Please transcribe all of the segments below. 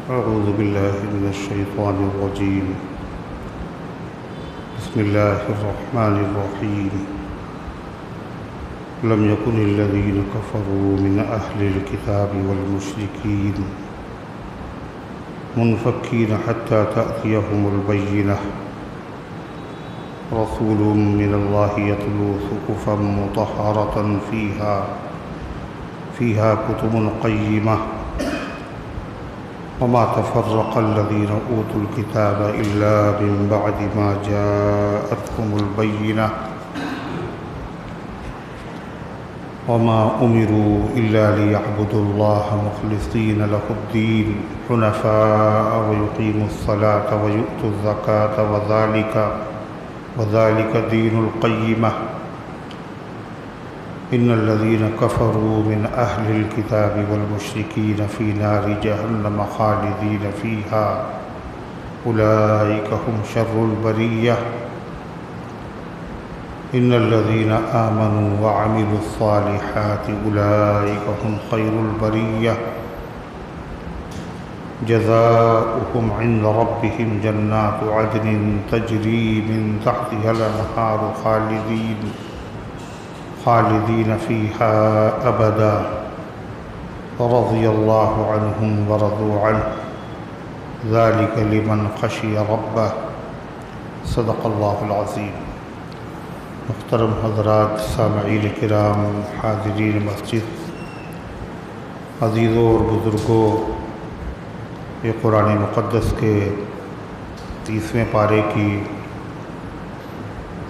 أعوذ بالله من الشيطان الرجيم. بسم الله الرحمن الرحيم. لم يكن الذين كفروا من أهل الكتاب والمشركين منفكين حتى تأتيهم البينة رسول من الله يتلو صحفا مطهرة فيها كتب قيمة وما تفرق الذين أوتوا الكتاب إلا من بعد ما جاءتهم البينة وما أمروا إلا ليعبدوا الله مخلصين له الدين حنفاء ويقيموا الصلاة ويؤتوا الزكاة وذلك دين القيمة إن الذين كفروا من أهل الكتاب والمشركين في نار جهنم خالدين فيها أولئك هم شر البرية إن الذين آمنوا وعملوا الصالحات أولئك هم خير البرية جزاؤهم عند ربهم جنات عدن تجري من تحتها الأنهار خالدين فيها أبدا رضي الله عنهم ورضوا عنه ذلك لمن خشي ربه صدق الله العظيم. محترم حضرات، سامعین کرام، حاضرین مسجد، عزیزوں اور بزرگوں، یہ قرآن مقدس کے 30ویں پارے کی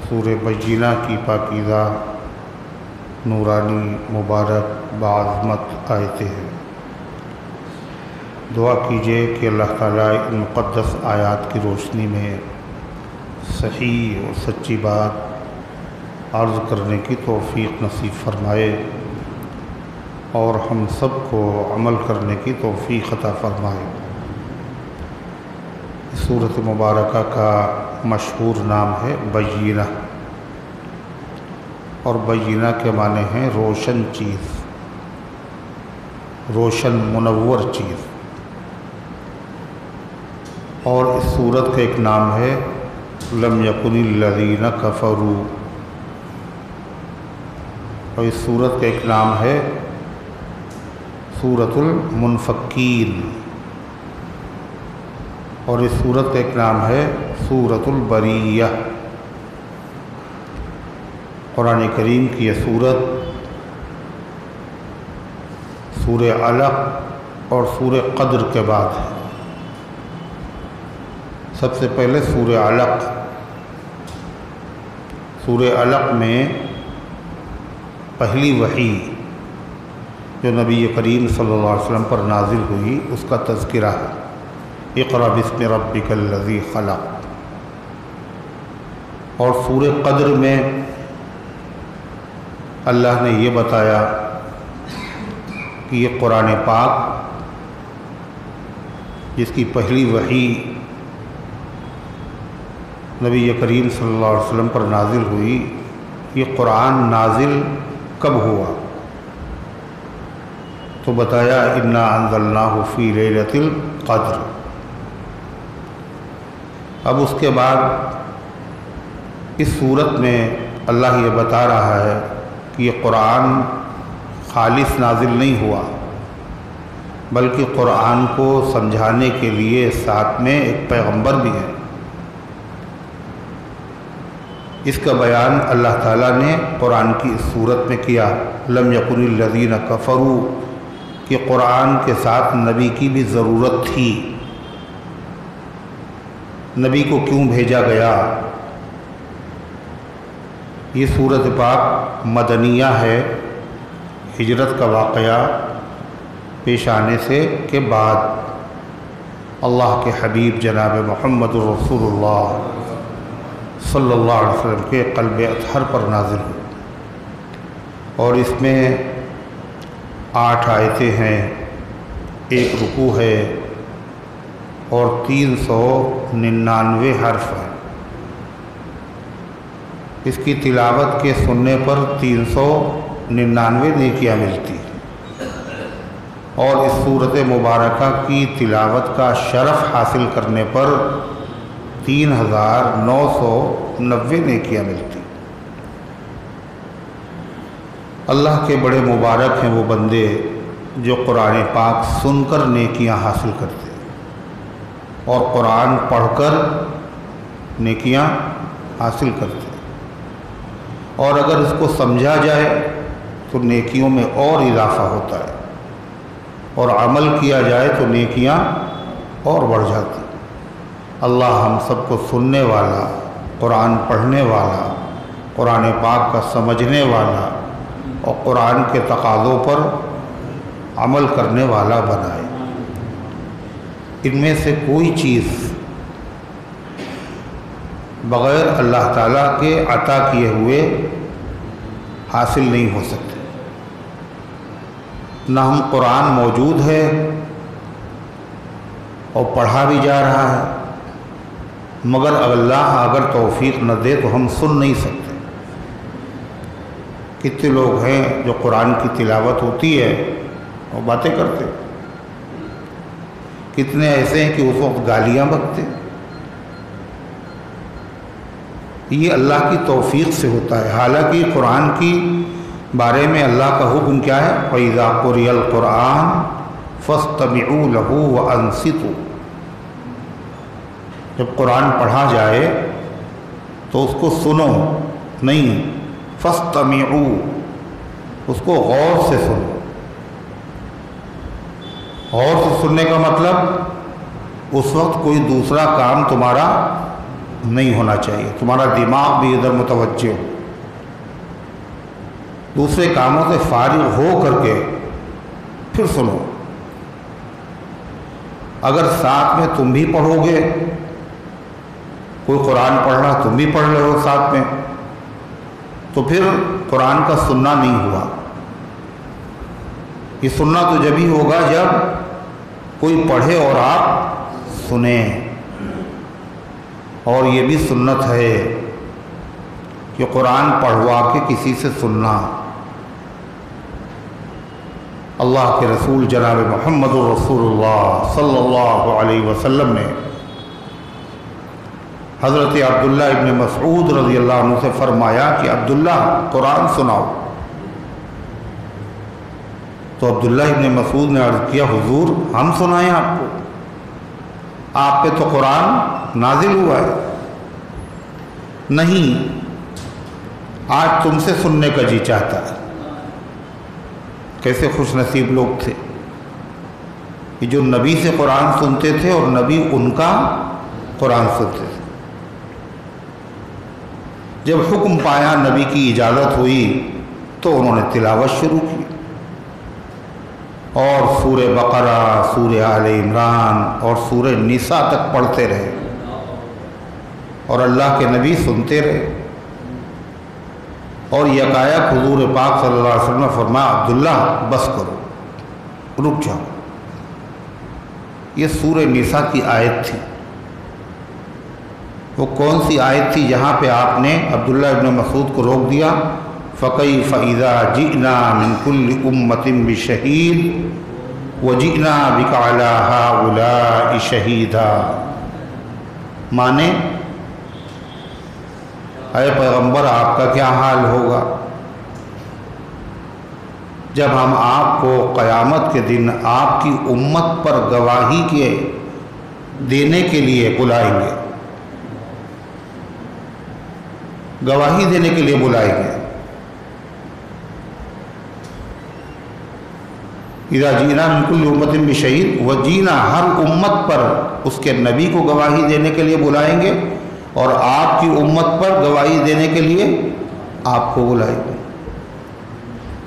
سورہ بینہ کی پاکیزہ نورانی مبارک بعظمت آیتیں ہیں۔ دعا کیجئے کہ اللہ تعالیٰ ان مقدس آیات کی روشنی میں صحیح اور سچی بات عرض کرنے کی توفیق نصیب فرمائے اور ہم سب کو عمل کرنے کی توفیق عطا فرمائے۔ اس سورۃ مبارکہ کا مشہور نام ہے بینہ، اور بینہ کے معنی ہیں روشن چیز، روشن منور چیز۔ اور اس سورت کا ایک نام ہے لم یکن الذین کفروا، اور اس سورت کا ایک نام ہے سورۃ المنفکین، اور اس سورت کا ایک نام ہے سورۃ البریہ۔ قرآن کریم کی یہ سورت سورہ علق اور سورہ قدر کے بعد ہے۔ سب سے پہلے سورہ علق۔ سورہ علق میں پہلی وحی جو نبی کریم صلی اللہ علیہ وسلم پر نازل ہوئی اس کا تذکرہ ہے۔ اقرأ بسم ربک الذی خلق۔ اور سورہ قدر میں اللہ نے یہ بتایا کہ یہ قرآن پاک جس کی پہلی وحی نبی کریم صلی اللہ علیہ وسلم پر نازل ہوئی، یہ قرآن نازل کب ہوا؟ تو بتایا انا انزلناہ فی لیلۃ القدر۔ اب اس کے بعد اس صورت میں اللہ یہ بتا رہا ہے کہ یہ قرآن خالص نازل نہیں ہوا، بلکہ قرآن کو سمجھانے کے لیے ساتھ میں ایک پیغمبر بھی ہے۔ اس کا بیان اللہ تعالیٰ نے قرآن کی اس صورت میں کیا، لم یکن الذین کفروا، کہ قرآن کے ساتھ نبی کی بھی ضرورت تھی۔ نبی کو کیوں بھیجا گیا؟ یہ سورۃ پاک مدنیہ ہے، ہجرت کا واقعہ پیش آنے سے کے بعد اللہ کے حبیب جناب محمد رسول اللہ صلی اللہ علیہ وسلم کے قلب اطہر پر نازل ہوئی، اور اس میں 8 آیتیں ہیں، 1 رکوع ہے اور 399 حرف ہیں۔ اس کی تلاوت کے سننے پر 399 نیکیاں ملتی۔ اور اس صورت مبارکہ کی تلاوت کا شرف حاصل کرنے پر 3990 نیکیاں ملتی۔ اللہ کے بڑے مبارک ہیں وہ بندے جو قرآن پاک سن کر نیکیاں حاصل کرتے اور قرآن پڑھ کر نیکیاں حاصل کرتے، اور اگر اس کو سمجھا جائے تو نیکیوں میں اور اضافہ ہوتا ہے، اور عمل کیا جائے تو نیکیاں اور بڑھ جاتی۔ اللہ ہم سب کو سننے والا، قرآن پڑھنے والا، قرآن پاک کا سمجھنے والا اور قرآن کے تقاضوں پر عمل کرنے والا بنائے۔ ان میں سے کوئی چیز بغیر اللہ تعالیٰ کے عطا کیے ہوئے حاصل نہیں ہو سکتے۔ نہ ہم قرآن موجود ہے اور پڑھا بھی جا رہا ہے، مگر اللہ اگر توفیق نہ دے تو ہم سن نہیں سکتے۔ کتنے لوگ ہیں جو قرآن کی تلاوت ہوتی ہے اور باتیں کرتے، کتنے ایسے ہیں کہ اس وقت گالیاں بکتے۔ یہ اللہ کی توفیق سے ہوتا ہے، حالانکہ قرآن کی بارے میں اللہ کا حکم کیا ہے؟ وَإِذَا قُرِئَ الْقُرْآنُ فَاسْتَمِعُوا لَهُ وَأَنصِتُوا۔ جب قرآن پڑھا جائے تو اس کو سنو، نہیں فَاسْتَمِعُوا، اس کو غور سے سنو۔ غور سے سننے کا مطلب اس وقت کوئی دوسرا کام تمہارا نہیں ہونا چاہیے، تمہارا دماغ بھی ادھر متوجہ ہو، دوسرے کاموں سے فارغ ہو کر کے پھر سنو۔ اگر ساتھ میں تم بھی پڑھو گے، کوئی قرآن پڑھ رہا تم بھی پڑھ رہے ہو ساتھ میں، تو پھر قرآن کا سننا نہیں ہوا۔ یہ سننا تو جب ہی ہوگا جب کوئی پڑھے اور آپ سنیں۔ اور یہ بھی سنت ہے کہ قرآن پڑھوا کے کسی سے سننا۔ اللہ کے رسول جناب محمد رسول اللہ صلی اللہ علیہ وسلم نے حضرت عبداللہ ابن مسعود رضی اللہ عنہ سے فرمایا کہ عبداللہ قرآن سناؤ۔ تو عبداللہ ابن مسعود نے عرض کیا حضور ہم سنائیں آپ کو؟ آپ پہ تو قرآن نازل ہوا ہے۔ نہیں، آج تم سے سننے کا جی چاہتا ہے۔ کیسے خوش نصیب لوگ تھے کہ جو نبی سے قرآن سنتے تھے اور نبی ان کا قرآن سنتے تھے۔ جب حکم پایا، نبی کی اجازت ہوئی تو انہوں نے تلاوت شروع کی، اور سورہ بقرہ، سورہ آل عمران اور سورہ نساء تک پڑھتے رہے، اور اللہ کے نبی سنتے رہے۔ اور یکایک حضور پاک صلی اللہ علیہ وسلم نے فرمایا عبداللہ بس کرو، رک جاؤ۔ یہ سورہ نساء کی آیت تھی۔ وہ کون سی آیت تھی جہاں پہ آپ نے عبداللہ ابن مسعود کو روک دیا؟ فَكَيْفَ إِذَا جِئْنَا مِنْ كُلِّ أُمَّةٍ بِشَهِيدٍ وَجِئْنَا بِكَ عَلَىٰ هَٰؤُلَاءِ شَهِيدًا۔ مانے اے پیغمبر آپ کا کیا حال ہوگا جب ہم آپ کو قیامت کے دن آپ کی امت پر گواہی کے دینے کے لیے بلائیں گے، گواہی دینے کے لیے بلائیں گے۔ اذا جینا من کل امت بشہید، وہ جینا ہر امت پر اس کے نبی کو گواہی دینے کے لیے بلائیں گے، اور آپ کی امت پر گواہی دینے کے لیے آپ کو بلائیں گے۔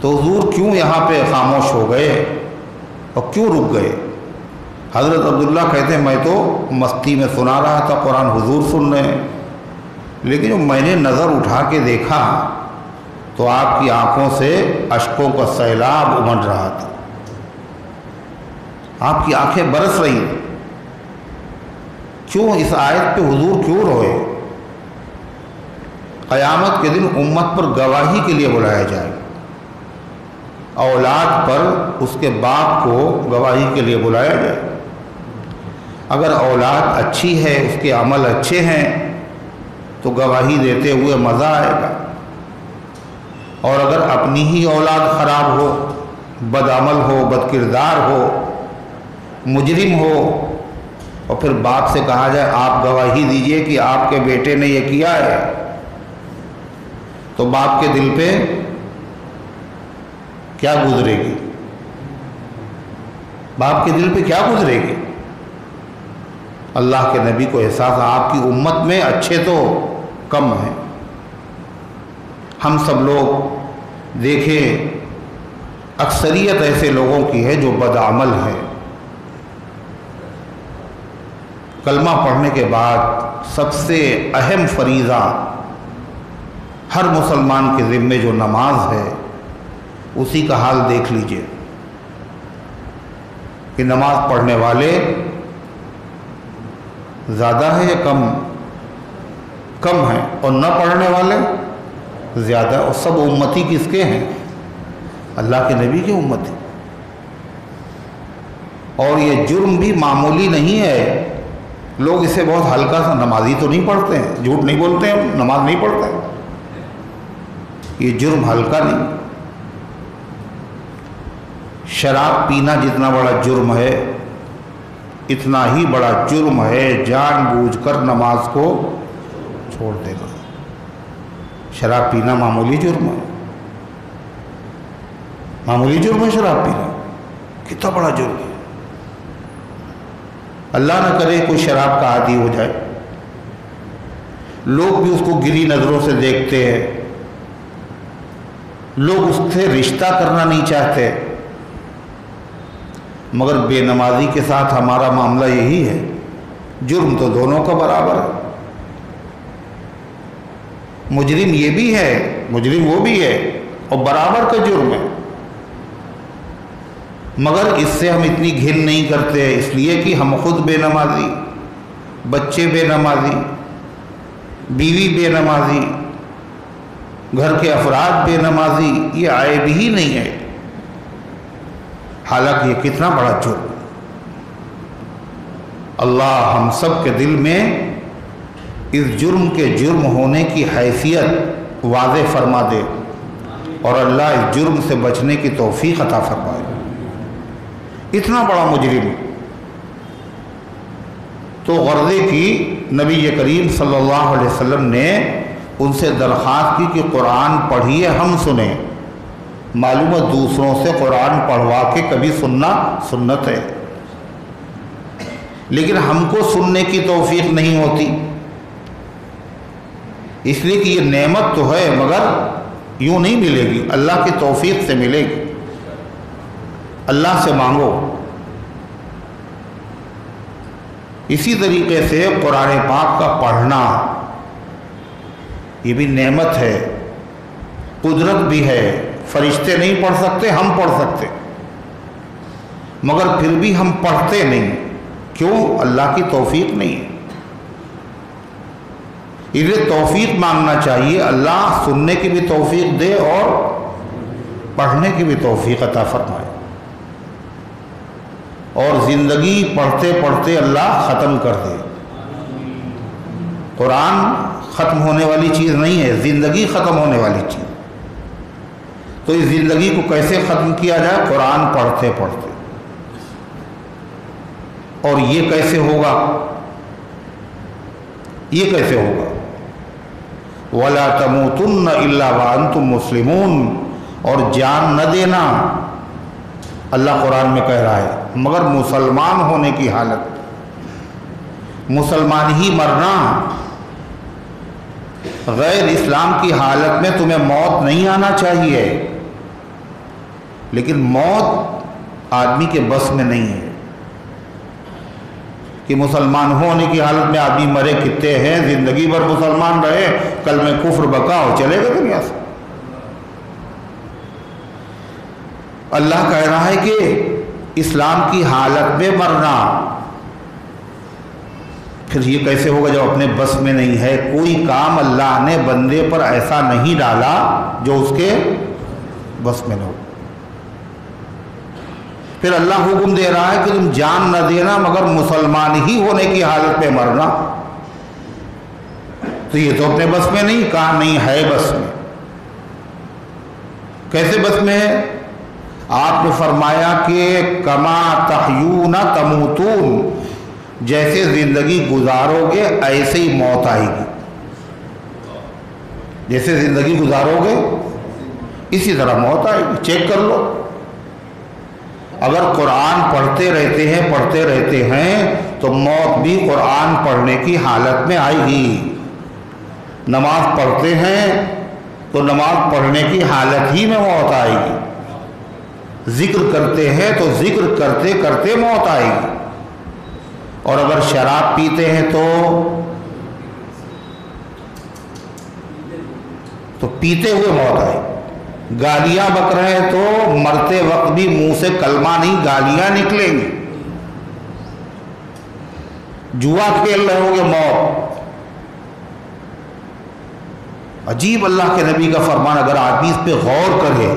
تو حضور کیوں یہاں پہ خاموش ہو گئے اور کیوں رک گئے؟ حضرت عبداللہ کہتے ہیں میں تو مستی میں سنا رہا تھا قرآن، حضور سن رہے ہیں، لیکن جب میں نے نظر اٹھا کے دیکھا تو آپ کی آنکھوں سے اشکوں کا سیلاب امڑ رہا تھا، آپ کی آنکھیں برس رہی ہیں۔ کیوں اس آیت پہ حضور کیوں روئے؟ قیامت کے دن امت پر گواہی کے لیے بلایا جائے، اولاد پر اس کے باپ کو گواہی کے لیے بلایا جائے۔ اگر اولاد اچھی ہے، اس کے عمل اچھے ہیں تو گواہی دیتے ہوئے مزہ آئے گا، اور اگر اپنی ہی اولاد خراب ہو، بد عمل ہو، بد کردار ہو، مجرم ہو، اور پھر باپ سے کہا جائے آپ گواہی دیجئے کہ آپ کے بیٹے نے یہ کیا ہے، تو باپ کے دل پہ کیا گزرے گی؟ باپ کے دل پہ کیا گزرے گی؟ اللہ کے نبی کو احساس آپ کی امت میں اچھے تو کم ہیں۔ ہم سب لوگ دیکھیں اکثریت ایسے لوگوں کی ہے جو بدعمل ہے۔ کلمہ پڑھنے کے بعد سب سے اہم فریضہ ہر مسلمان کے ذمے جو نماز ہے، اسی کا حال دیکھ لیجئے کہ نماز پڑھنے والے زیادہ ہیں یا کم ہیں، اور نہ پڑھنے والے زیادہ، اور سب امتی کس کے ہیں؟ اللہ کے نبی کے امتی۔ اور یہ جرم بھی معمولی نہیں ہے، لوگ اسے بہت ہلکا سا، نمازی تو نہیں پڑھتے ہیں، جھوٹ نہیں بولتے ہیں، نماز نہیں پڑھتے ہیں، یہ جرم ہلکا نہیں۔ شراب پینا جتنا بڑا جرم ہے، اتنا ہی بڑا جرم ہے جان بوجھ کر نماز کو چھوڑ دینا۔ شراب پینا معمولی جرم ہے، معمولی جرم ہے شراب پینا، کتنا بڑا جرم ہے۔ اللہ نہ کرے کوئی شراب کا عادی ہو جائے، لوگ بھی اس کو گری نظروں سے دیکھتے ہیں، لوگ اس سے رشتہ کرنا نہیں چاہتے، مگر بے نمازی کے ساتھ ہمارا معاملہ یہی ہے، جرم تو دونوں کا برابر ہے، مجرم یہ بھی ہے، مجرم وہ بھی ہے، اور برابر کا جرم ہے، مگر اس سے ہم اتنی گھن نہیں کرتے، اس لیے کہ ہم خود بے نمازی، بچے بے نمازی، بیوی بے نمازی، گھر کے افراد بے نمازی، یہ عیب ہی نہیں ہے، حالانکہ یہ کتنا بڑا جرم۔ اللہ ہم سب کے دل میں اس جرم کے جرم ہونے کی حیثیت واضح فرما دے، اور اللہ اس جرم سے بچنے کی توفیق عطا فرمائے۔ اتنا بڑا مجرم تو غرضے کی نبی کریم صلی اللہ علیہ وسلم نے ان سے درخواست کی کہ قرآن پڑھیے، ہم سنیں۔ معلوم ہے دوسروں سے قرآن پڑھوا کے کبھی سننا سنت ہے، لیکن ہم کو سننے کی توفیق نہیں ہوتی، اس لیے کہ یہ نعمت تو ہے مگر یوں نہیں ملے گی، اللہ کی توفیق سے ملے گی، اللہ سے مانگو۔ اسی طریقے سے قرآن پاک کا پڑھنا یہ بھی نعمت ہے، قدرت بھی ہے، فرشتے نہیں پڑھ سکتے، ہم پڑھ سکتے، مگر پھر بھی ہم پڑھتے نہیں، کیوں؟ اللہ کی توفیق نہیں ہے، اس لیے توفیق مانگنا چاہیے، اللہ سننے کی بھی توفیق دے اور پڑھنے کی بھی توفیق عطا فرمائے، اور زندگی پڑھتے پڑھتے اللہ ختم کر دے۔ قرآن ختم ہونے والی چیز نہیں ہے، زندگی ختم ہونے والی چیز۔ تو اس زندگی کو کیسے ختم کیا جائے؟ قرآن پڑھتے پڑھتے۔ اور یہ کیسے ہوگا؟ یہ کیسے ہوگا؟ وَلَا تَمُوتُنَّ إِلَّا وَأَنْتُمْ مُسْلِمُونَ، اور جان نہ دینا، اللہ قرآن میں کہہ رہا ہے، مگر مسلمان ہونے کی حالت، مسلمان ہی مرنا، غیر اسلام کی حالت میں تمہیں موت نہیں آنا چاہیے، لیکن موت آدمی کے بس میں نہیں ہے کہ مسلمان ہونے کی حالت میں آدمی مرے، کتنے ہیں زندگی بھر مسلمان رہے، کل میں کفر بکا ہو چلے گا دنیا سے۔ اللہ کہہ رہا ہے کہ اسلام کی حالت میں مرنا، پھر یہ کیسے ہوگا جب اپنے بس میں نہیں ہے؟ کوئی کام اللہ نے بندے پر ایسا نہیں ڈالا جو اس کے بس میں نہ ہو۔ پھر اللہ حکم دے رہا ہے کہ تم جان نہ دینا مگر مسلمان ہی ہونے کی حالت میں مرنا. تو یہ تو اپنے بس میں نہیں. کہا نہیں ہے بس میں. کیسے بس میں ہے؟ آپ نے فرمایا کہ کما تحیون تموتون، جیسے زندگی گزارو گے ایسے ہی موت آئے گی. جیسے زندگی گزارو گے اسی طرح موت آئے گی. چیک کر لو. اگر قرآن پڑھتے رہتے ہیں تو موت بھی قرآن پڑھنے کی حالت میں آئے گی. نماز پڑھتے ہیں تو نماز پڑھنے کی حالت ہی میں موت آئے گی. ذکر کرتے ہیں تو ذکر کرتے کرتے موت آئے گی. اور اگر شراب پیتے ہیں تو پیتے ہوئے موت آئے گی. گالیاں بک رہے ہیں تو مرتے وقت بھی منہ سے کلمہ نہیں گالیاں نکلیں گی. جوا کھیل رہے ہو گے موت. عجیب اللہ کے نبی کا فرمان. اگر آدمی اس پہ غور کرے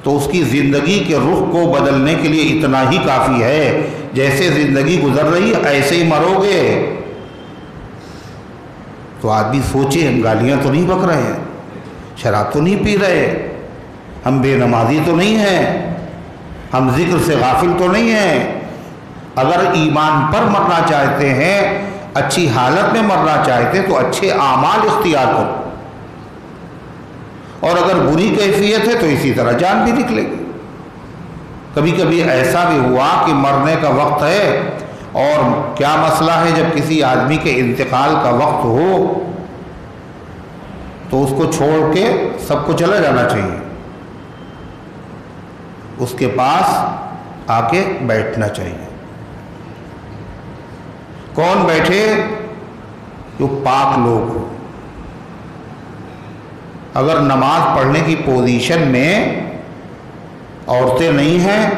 تو اس کی زندگی کے رخ کو بدلنے کے لیے اتنا ہی کافی ہے. جیسے زندگی گزر رہی ہے ایسے ہی مرو گے. تو آدمی سوچے ہم گالیاں تو نہیں بک رہے ہیں, شراب تو نہیں پی رہے, ہم بے نمازی تو نہیں ہیں, ہم ذکر سے غافل تو نہیں ہیں. اگر ایمان پر مرنا چاہتے ہیں, اچھی حالت میں مرنا چاہتے تو اچھے اعمال اختیار کرو. اور اگر بری کیفیت ہے تو اسی طرح جان بھی نکلے گی. کبھی کبھی ایسا بھی ہوا کہ مرنے کا وقت ہے اور کیا مسئلہ ہے, جب کسی آدمی کے انتقال کا وقت ہو تو اس کو چھوڑ کے سب کو چلا جانا چاہیے. اس کے پاس آ کے بیٹھنا چاہیے. کون بیٹھے؟ جو پاک لوگ ہو. اگر نماز پڑھنے کی پوزیشن میں عورتیں نہیں ہیں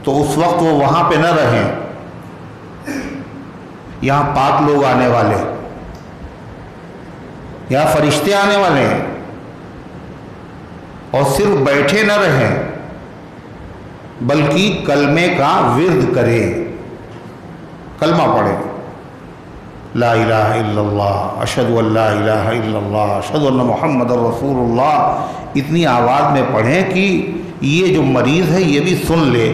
تو اس وقت وہ وہاں پہ نہ رہیں. یہاں پاک لوگ آنے والے, یہاں فرشتے آنے والے ہیں, اور صرف بیٹھے نہ رہیں بلکہ کلمے کا ورد کرے. کلمہ پڑھے, لا الہ الا اللہ, اشہد ان لا الہ الا اللہ, اشہد ان محمد رسول اللہ. اتنی آواز میں پڑھیں کہ یہ جو مریض ہے یہ بھی سن لے.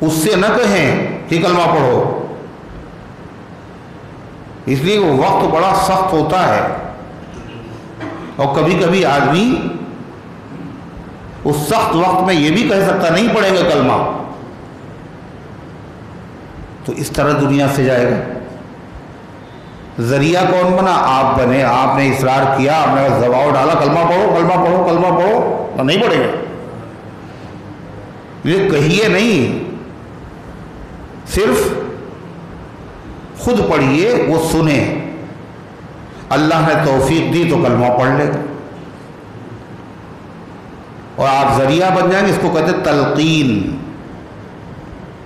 اس سے نہ کہیں کہ کلمہ پڑھو, اس لیے وہ وقت بڑا سخت ہوتا ہے. اور کبھی کبھی آدمی اس سخت وقت میں یہ بھی کہہ سکتا نہیں پڑھیں گے کلمہ, تو اس طرح دنیا سے جائے گا. ذریعہ کون بنا؟ آپ بنے. آپ نے اصرار کیا, آپ نے دباؤ ڈالا, کلمہ پڑھو کلمہ پڑھو کلمہ پڑھو, تو نہیں پڑھیں گے. یہ کہیے نہیں, صرف خود پڑھیے, وہ سنیں. اللہ نے توفیق دی تو کلمہ پڑھ لے, اور آپ ذریعہ بن جائیں گے. اس کو کہتے ہیں تلقین.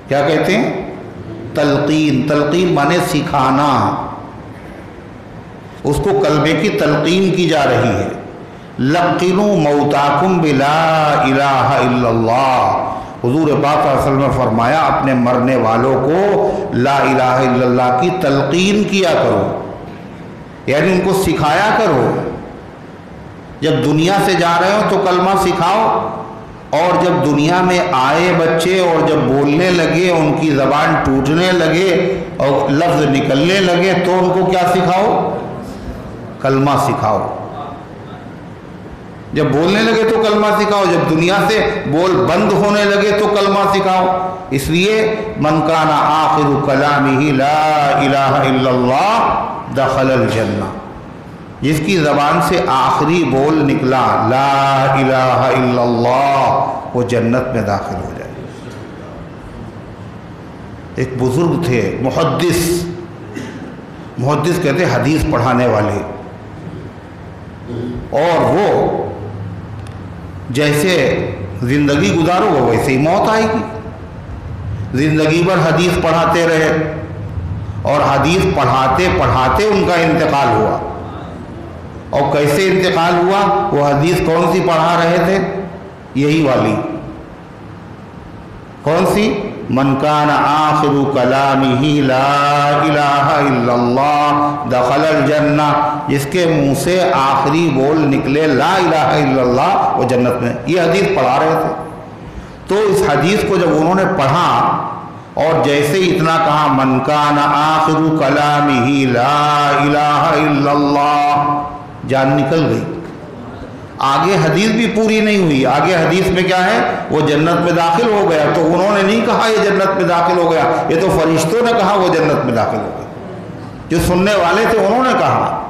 کیا کہتے ہیں؟ تلقین. تلقین مانے سکھانا. اس کو کلمے کی تلقین کی جا رہی ہے. لقنوا موتاکم بلا الہ الا اللہ. حضور پاک صلی اللہ علیہ وسلم نے فرمایا اپنے مرنے والوں کو لا الہ الا اللہ کی تلقین کیا کرو, یعنی ان کو سکھایا کرو. جب دنیا سے جا رہے ہو تو کلمہ سکھاؤ, اور جب دنیا میں آئے بچے اور جب بولنے لگے, ان کی زبان ٹوٹنے لگے اور لفظ نکلنے لگے تو ان کو کیا سکھاؤ؟ کلمہ سکھاؤ. جب بولنے لگے تو کلمہ سکھاؤ, جب دنیا سے بول بند ہونے لگے تو کلمہ سکھاؤ. اس لیے من کان آخر کلامہ لا الہ الا اللہ دخل الجنہ. جس کی زبان سے آخری بول نکلا لا الہ الا اللہ, وہ جنت میں داخل ہو جائے. ایک بزرگ تھے محدث. محدث کہتے ہیں حدیث پڑھانے والے. اور وہ جیسے زندگی گزارو گے ویسے ہی موت آئے گی. زندگی بھر حدیث پڑھاتے رہے, اور حدیث پڑھاتے پڑھاتے ان کا انتقال ہوا. اور کیسے انتقال ہوا؟ وہ حدیث کون سی پڑھا رہے تھے؟ یہی والی کون سی؟ من کان آخر کلامہ لا الہ الا اللہ دخل الجنہ، جس کے منہ سے آخری بول نکلے لا الہ الا اللہ، وہ جنت میں۔ یہ حدیث پڑھا رہے تھے، تو اس حدیث کو جب انہوں نے پڑھا اور جیسے ہی اتنا کہا من کان آخر کلامہ لا الہ الا اللہ، جان نکل گئی۔ آگے حدیث بھی پوری نہیں ہوئی، آگے حدیث میں کیا ہے؟ وہ جنت میں داخل ہو گیا۔ تو انہوں نے نہیں کہا یہ جنت میں داخل ہو گیا، یہ تو فرشتوں نے کہا وہ جنت میں داخل ہو گیا، جو سننے والے تھے انہوں نے کہا۔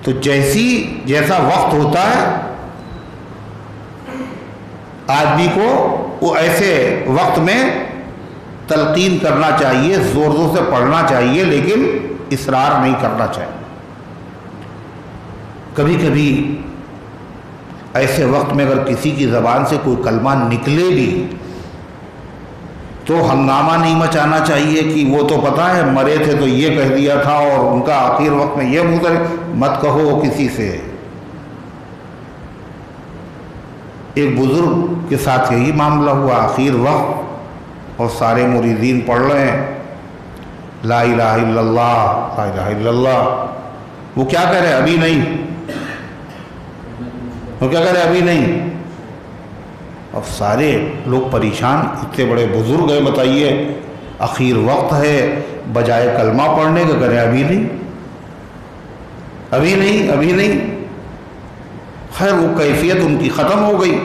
تو جیسا وقت ہوتا ہے آدمی کو وہ ایسے وقت میں تلقین کرنا چاہیے، زور زور سے پڑھنا چاہیے، لیکن اصرار نہیں کرنا چاہیے۔ کبھی کبھی ایسے وقت میں اگر کسی کی زبان سے کوئی کلمہ نکلے بھی تو ہنگامہ نہیں مچانا چاہیے کہ وہ تو پتہ ہے مرے تھے تو یہ کہہ دیا تھا اور ان کا آخر وقت میں یہ منہ مت کہو کسی سے۔ ایک بزرگ کے ساتھ یہی معاملہ ہوا، آخر وقت اور سارے مریدین پڑھ رہے ہیں لا الہ الا اللہ لا الہ الا اللہ، وہ کیا کہہ رہے ہیں؟ ابھی نہیں۔ وہ کیا کہہ رہے ہیں؟ ابھی نہیں۔ اب سارے لوگ پریشان، اتنے بڑے بزرگ ہیں، بتائیے اخیر وقت ہے، بجائے کلمہ پڑھنے کے کہہ رہے ہیں ابھی نہیں ابھی نہیں ابھی نہیں۔ خیر وہ کیفیت ان کی ختم ہو گئی،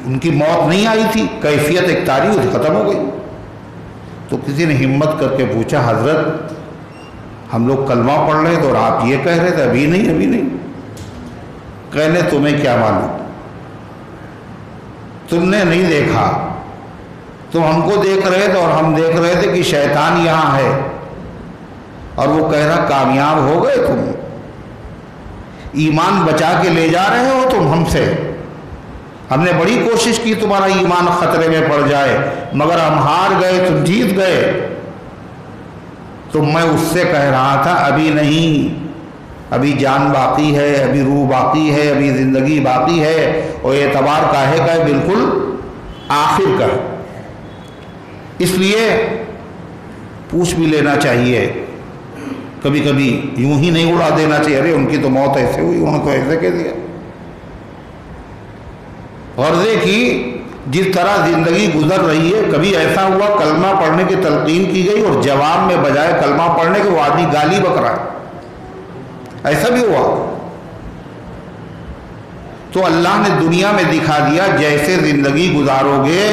ان کی موت نہیں آئی تھی، کیفیت ایک تاریخ ختم ہو گئی۔ تو کسی نے ہمت کر کے پوچھا حضرت ہم لوگ کلمہ پڑھ رہے تھے اور آپ یہ کہہ رہے تھے ابھی نہیں ابھی نہیں۔ کہنے تمہیں کیا معلوم، تم نے نہیں دیکھا، تم ہم کو دیکھ رہے تھے اور ہم دیکھ رہے تھے کہ شیطان یہاں ہے اور وہ کہہ رہا کامیاب ہو گئے، تم ایمان بچا کے لے جا رہے ہو تم ہم سے، ہم نے بڑی کوشش کی تمہارا ایمان خطرے میں پڑ جائے مگر ہم ہار گئے، تم جیت گئے۔ تو میں اس سے کہہ رہا تھا ابھی نہیں، ابھی جان باقی ہے، ابھی روح باقی ہے، ابھی زندگی باقی ہے، اور اعتبار کاہے کا ہے؟ بالکل آخر کا۔ اس لیے پوچھ بھی لینا چاہیے، کبھی کبھی یوں ہی نہیں اڑا دینا چاہیے، ارے ان کی تو موت ایسے ہوئی، انہوں نے تو ایسے کہہ دیا۔ غرضے کی جس طرح زندگی گزر رہی ہے، کبھی ایسا ہوا کلمہ پڑھنے کی تلقین کی گئی اور جواب میں بجائے کلمہ پڑھنے کے وہ آدمی گالی بک رہا ہے، ایسا بھی ہوا۔ تو اللہ نے دنیا میں دکھا دیا جیسے زندگی گزارو گے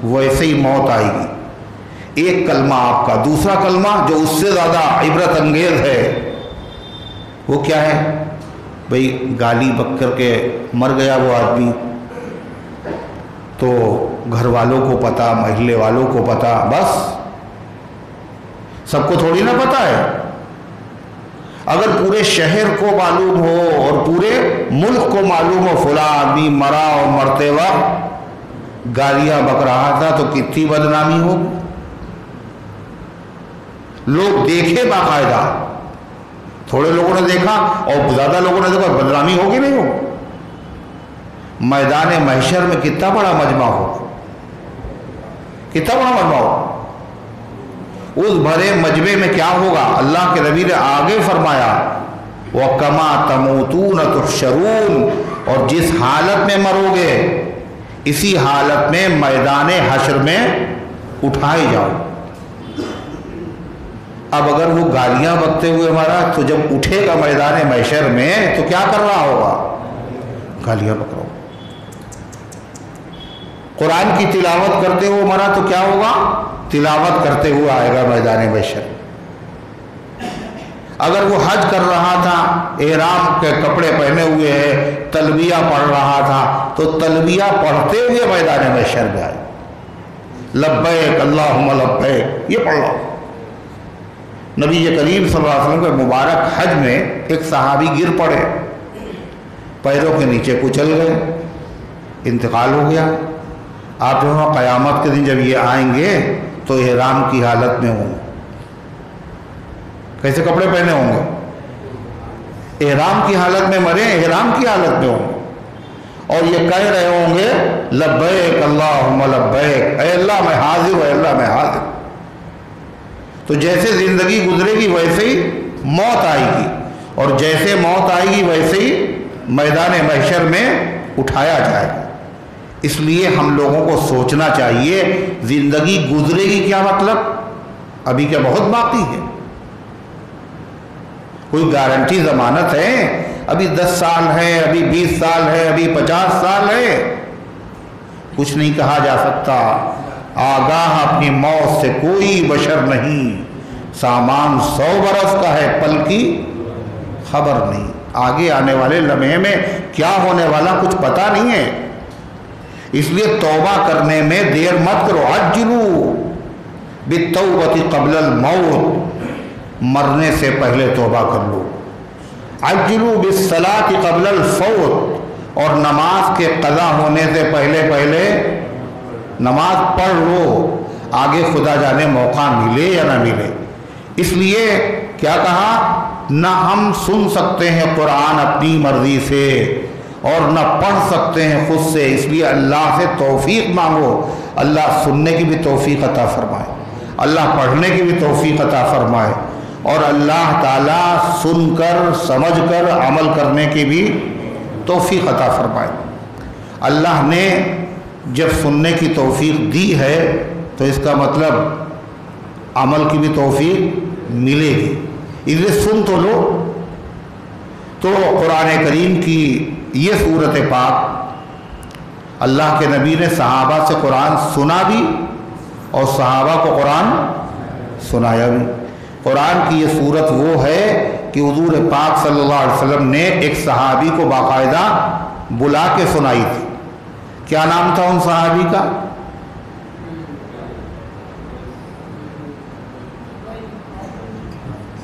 ویسے ہی موت آئے گی۔ ایک کلمہ آپ کا، دوسرا کلمہ جو اس سے زیادہ عبرت انگیز ہے وہ کیا ہے؟ بھئی گالی بک کر کے مر گیا وہ آدمی، تو گھر والوں کو پتا، محلے والوں کو پتا، بس سب کو تھوڑی نہ پتا ہے۔ اگر پورے شہر کو معلوم ہو اور پورے ملک کو معلوم ہو فلاں آدمی مرا اور مرتے وقت گالیاں بک رہا تھا تو کتنی بدنامی ہو، لوگ دیکھے باقاعدہ، تھوڑے لوگوں نے دیکھا اور زیادہ لوگوں نے دیکھا، بدنامی ہوگی نہیں ہو۔ میدان محشر میں کتنا بڑا مجمع ہو، کتنا بڑا مجمع ہو، اس بھرے مجمع میں کیا ہوگا؟ اللہ کے نبی نے آگے فرمایا وَكَمَا تَمُوتُونَ تُحْشَرُونَ، اور جس حالت میں مرو گے اسی حالت میں میدان حشر میں اٹھائے جاؤ۔ اب اگر وہ گالیاں بکتے ہوئے مرا تو جب اٹھے گا میدان محشر میں تو کیا کر رہا ہوگا؟ گالیاں بک رہا ہوگا۔ قرآن کی تلاوت کرتے ہوئے مرا تو کیا ہوگا؟ تلاوت کرتے ہوئے آئے گا میدان محشر۔ اگر وہ حج کر رہا تھا، احرام کے کپڑے پہنے ہوئے ہے، تلبیہ پڑھ رہا تھا تو تلبیہ پڑھتے ہوئے میدان محشر میں آئے، لبیک اللہم لبیک یہ پڑھ رہا۔ نبی کریم صلی اللہ علیہ وسلم کے مبارک حج میں ایک صحابی گر پڑے، پیروں کے نیچے کچل گئے، انتقال ہو گیا۔ آپ جو ہے قیامت کے دن جب یہ آئیں گے تو احرام کی حالت میں ہوں، کیسے کپڑے پہنے ہوں گے؟ احرام کی حالت میں مرے، احرام کی حالت میں ہوں، اور یہ کہہ رہے ہوں گے لبیک اللہم لبیک، اے اللہ میں حاضر ہوں، اے اللہ میں حاضر۔ تو جیسے زندگی گزرے گی ویسے ہی موت آئے گی، اور جیسے موت آئے گی ویسے ہی میدان محشر میں اٹھایا جائے گا۔ اس لیے ہم لوگوں کو سوچنا چاہیے زندگی گزرے گی کیا مطلب؟ ابھی کیا بہت باقی ہے؟ کوئی گارنٹی ضمانت ہے؟ ابھی 10 سال ہے، ابھی 20 سال ہے، ابھی 50 سال ہے، کچھ نہیں کہا جا سکتا۔ آگاہ اپنی موت سے کوئی بشر نہیں، سامان 100 برس کا ہے، پل کی خبر نہیں۔ آگے آنے والے لمحے میں کیا ہونے والا کچھ پتہ نہیں ہے، اس لیے توبہ کرنے میں دیر مت کرو۔ عجلوا بالتوبۃ قبل الموت، مرنے سے پہلے توبہ کر لو۔ عجلوا بالصلاۃ قبل الفوت، اور نماز کے قضا ہونے سے پہلے نماز پڑھ لو، آگے خدا جانے موقع ملے یا نہ ملے۔ اس لیے کیا کہا؟ نہ ہم سن سکتے ہیں قرآن اپنی مرضی سے، اور نہ پڑھ سکتے ہیں خود سے، اس لیے اللہ سے توفیق مانگو۔ اللہ سننے کی بھی توفیق عطا فرمائے، اللہ پڑھنے کی بھی توفیق عطا فرمائے، اور اللہ تعالیٰ سن کر سمجھ کر عمل کرنے کی بھی توفیق عطا فرمائے۔ اللہ نے جب سننے کی توفیق دی ہے تو اس کا مطلب عمل کی بھی توفیق ملے گی، اس لیے سن تو لو۔ تو قرآن کریم کی یہ سورت پاک، اللہ کے نبی نے صحابہ سے قرآن سنا بھی اور صحابہ کو قرآن سنایا بھی۔ قرآن کی یہ سورت وہ ہے کہ حضور پاک صلی اللہ علیہ وسلم نے ایک صحابی کو باقاعدہ بلا کے سنائی تھی۔ کیا نام تھا ان صحابی کا؟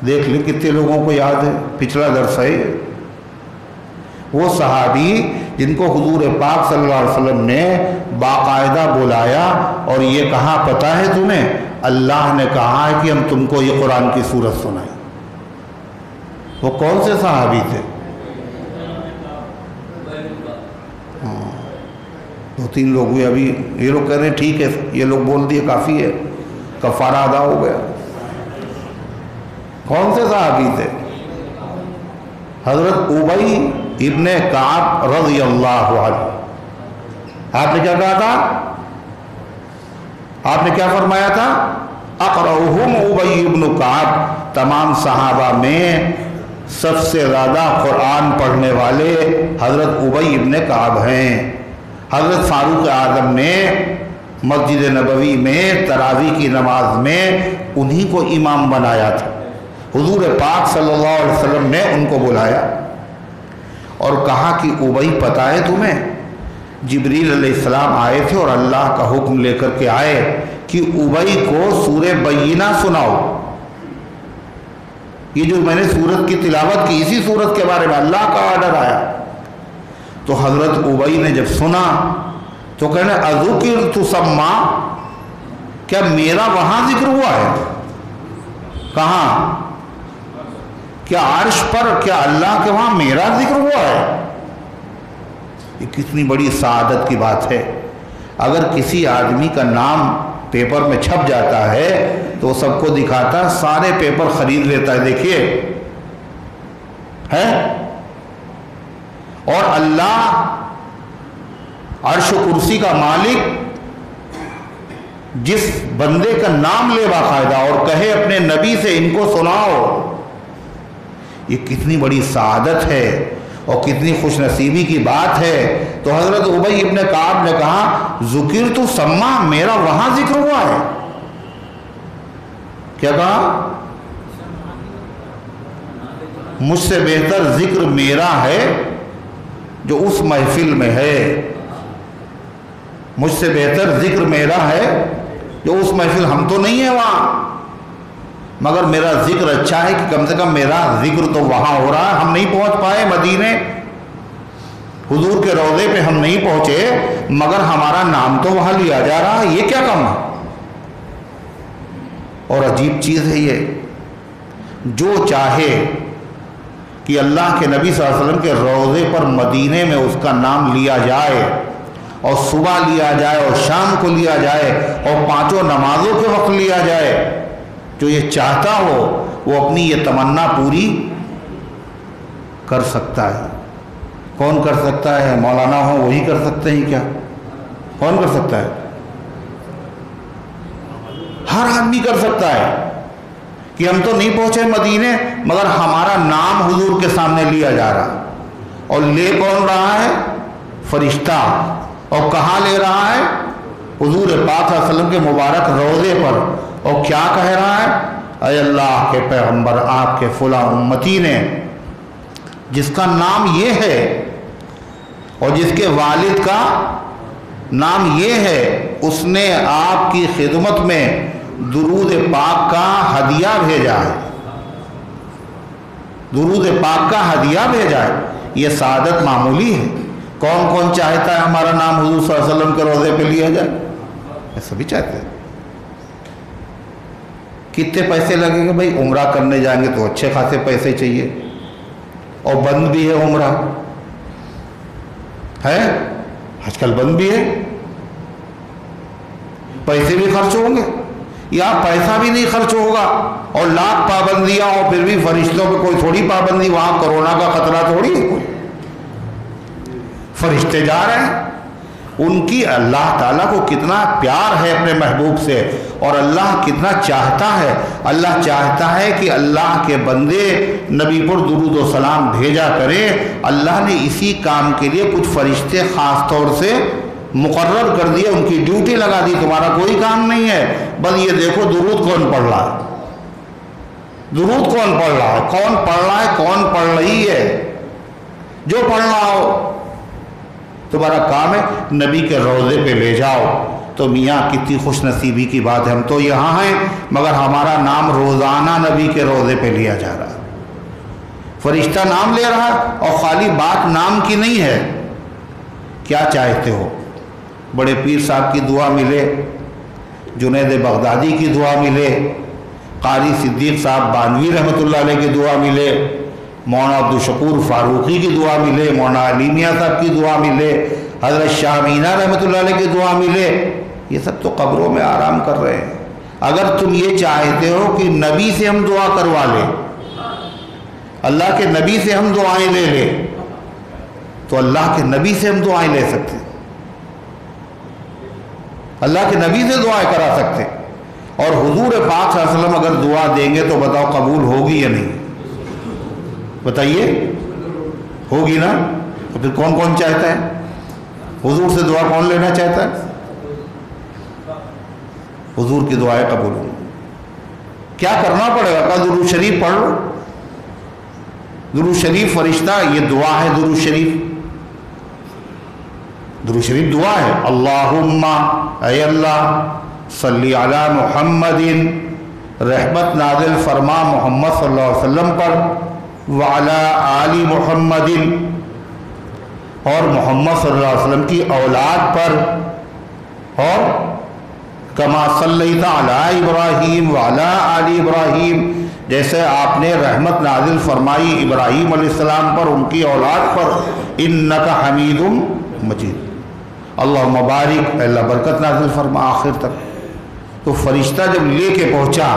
دیکھ لیں کتنے لوگوں کو یاد ہے، پچھلا درس ہے۔ وہ صحابی جن کو حضور پاک صلی اللہ علیہ وسلم نے باقاعدہ بلایا اور یہ کہا پتہ ہے تمہیں اللہ نے کہا ہے کہ ہم تم کو یہ قرآن کی سورت سنائیں۔ وہ کون سے صحابی تھے؟ 2-3 لوگ ہوئے۔ ابھی یہ لوگ کہہ رہے ہیں ٹھیک ہے، یہ لوگ بول دیے کافی ہے، کفارہ ادا ہو گیا۔ کون سے صحابی تھے؟ حضرت ابی ابن کعب رضی اللہ عنہ۔ آپ نے کیا کہا تھا؟ آپ نے کیا فرمایا تھا؟ اقرأہم ابی ابن کعب، تمام صحابہ میں سب سے زیادہ قرآن پڑھنے والے حضرت ابی ابن کعب ہیں۔ حضرت فاروق اعظم نے مسجد نبوی میں تراویح کی نماز میں انہی کو امام بنایا تھا۔ حضور پاک صلی اللہ علیہ وسلم نے ان کو بلایا اور کہا کہ ابی پتہ ہے تمہیں جبریل علیہ السلام آئے تھے اور اللہ کا حکم لے کر کے آئے کہ ابی کو سورہ بینہ سناؤ۔ یہ جو میں نے سورت کی تلاوت کی، اسی سورت کے بارے میں اللہ کا آرڈر آیا۔ تو حضرت ابی نے جب سنا تو کہنے اذکر تسمع، کیا میرا وہاں ذکر ہوا ہے؟ کہاں؟ کیا عرش پر، کیا اللہ کے وہاں میرا ذکر ہوا ہے؟ یہ کتنی بڑی سعادت کی بات ہے۔ اگر کسی آدمی کا نام پیپر میں چھپ جاتا ہے تو وہ سب کو دکھاتا، سارے پیپر خرید لیتا ہے، دیکھیے ہے۔ اور اللہ عرش و کرسی کا مالک جس بندے کا نام لے باقاعدہ اور کہے اپنے نبی سے ان کو سناؤ، یہ کتنی بڑی سعادت ہے اور کتنی خوش نصیبی کی بات ہے۔ تو حضرت ابی ابن کعب نے کہا ذکر تو سما، میرا وہاں ذکر ہوا ہے۔ کیا کہا؟ مجھ سے بہتر ذکر میرا ہے جو اس محفل میں ہے، مجھ سے بہتر ذکر میرا ہے جو اس محفل، ہم تو نہیں ہیں وہاں، مگر میرا ذکر اچھا ہے کہ کم سے کم میرا ذکر تو وہاں ہو رہا ہے۔ ہم نہیں پہنچ پائے مدینے، حضور کے روضے پہ ہم نہیں پہنچے، مگر ہمارا نام تو وہاں لیا جا رہا ہے، یہ کیا کم ہے؟ اور عجیب چیز ہے یہ، جو چاہے کہ اللہ کے نبی صلی اللہ علیہ وسلم کے روضے پر مدینے میں اس کا نام لیا جائے، اور صبح لیا جائے اور شام کو لیا جائے اور پانچوں نمازوں کے وقت لیا جائے۔ جو یہ چاہتا ہو وہ اپنی یہ تمنا پوری کر سکتا ہے۔ کون کر سکتا ہے؟ مولانا ہو وہی کر سکتے ہیں کیا؟ کون کر سکتا ہے؟ ہر آدمی کر سکتا ہے کہ ہم تو نہیں پہنچے مدینے، مگر ہمارا نام حضور کے سامنے لیا جا رہا، اور لے کون رہا ہے؟ فرشتہ۔ اور کہاں لے رہا ہے؟ حضور پاک صلی اللہ علیہ وسلم کے مبارک روضے پر۔ اور کیا کہہ رہا ہے؟ اے اللہ کے پیغمبر، آپ کے فلاں امتی نے جس کا نام یہ ہے اور جس کے والد کا نام یہ ہے، اس نے آپ کی خدمت میں درود پاک کا ہدیہ بھیجا ہے، درود پاک کا ہدیہ بھیجا ہے۔ یہ سعادت معمولی ہے؟ کون کون چاہتا ہے ہمارا نام حضور صلی اللہ علیہ وسلم کے روضے پہ لیا جائے؟ یہ سبھی چاہتے ہیں۔ کتنے پیسے لگیں گے بھائی؟ عمرہ کرنے جائیں گے تو اچھے خاصے پیسے چاہیے، اور بند بھی ہے عمرہ، ہے آج کل بند بھی ہے، پیسے بھی خرچ ہوں گے، یا پیسہ بھی نہیں خرچ ہوگا اور لاکھ پابندیاں ہوں، پھر بھی فرشتوں پہ کوئی تھوڑی پابندی، وہاں کرونا کا خطرہ تھوڑی ہے کوئی، فرشتے جا رہے ہیں۔ ان کی اللہ تعالیٰ کو کتنا پیار ہے اپنے محبوب سے، اور اللہ کتنا چاہتا ہے۔ اللہ چاہتا ہے کہ اللہ کے بندے نبی پر درود و سلام بھیجا کریں۔ اللہ نے اسی کام کے لیے کچھ فرشتے خاص طور سے مقرر کر دیے، ان کی ڈیوٹی لگا دی، تمہارا کوئی کام نہیں ہے، بس یہ دیکھو درود کون پڑھ رہا ہے، درود کون پڑھ رہا ہے، کون پڑھ رہا ہے، کون پڑھ رہی ہے، جو پڑھ رہا ہو تمہارا کام ہے نبی کے روضے پہ لے جاؤ۔ تو میاں کتنی خوش نصیبی کی بات ہے، ہم تو یہاں ہیں مگر ہمارا نام روزانہ نبی کے روضے پہ لیا جا رہا ہے، فرشتہ نام لے رہا ہے، اور خالی بات نام کی نہیں ہے۔ کیا چاہتے ہو؟ بڑے پیر صاحب کی دعا ملے، جنید بغدادی کی دعا ملے، قاری صدیق صاحب بانوی رحمۃ اللہ علیہ کی دعا ملے، مولانا عبدالشکور فاروقی کی دعا ملے، مولانا علی میاں صاحب کی دعا ملے، حضرت شاہ امینہ رحمۃ اللہ علیہ کی دعا ملے، یہ سب تو قبروں میں آرام کر رہے ہیں۔ اگر تم یہ چاہتے ہو کہ نبی سے ہم دعا کروا لیں، اللہ کے نبی سے ہم دعائیں لے لیں، تو اللہ کے نبی سے ہم دعائیں لے سکتے ہیں، اللہ کے نبی سے دعائیں کرا سکتے ہیں۔ اور حضور پاک صلی اللہ علیہ وسلم اگر دعا دیں گے تو بتاؤ قبول ہوگی یا نہیں؟ بتائیے، ہوگی نا؟ تو پھر کون کون چاہتا ہے؟ حضور سے دعا کون لینا چاہتا ہے؟ حضور کی دعائیں قبول ہوں۔ کیا کرنا پڑے گا؟ درود شریف پڑھ لو، درود شریف فرشتہ، یہ دعا ہے، درود شریف، درود شریف دعا ہے۔ اللہم، اے اللہ، صلی علی محمد، رحمت نازل فرما محمد صلی اللہ علیہ وسلم پر، وعلی آل محمد، اور محمد صلی اللہ علیہ وسلم کی اولاد پر، اور کما صلیت علی ابراہیم وعلی آل ابراہیم، جیسے آپ نے رحمت نازل فرمائی ابراہیم علیہ السلام پر، ان کی اولاد پر، انک حمید مجید، اللہم بارک، اے اللہ برکت نازل فرما آخر تک۔ تو فرشتہ جب لے کے پہنچا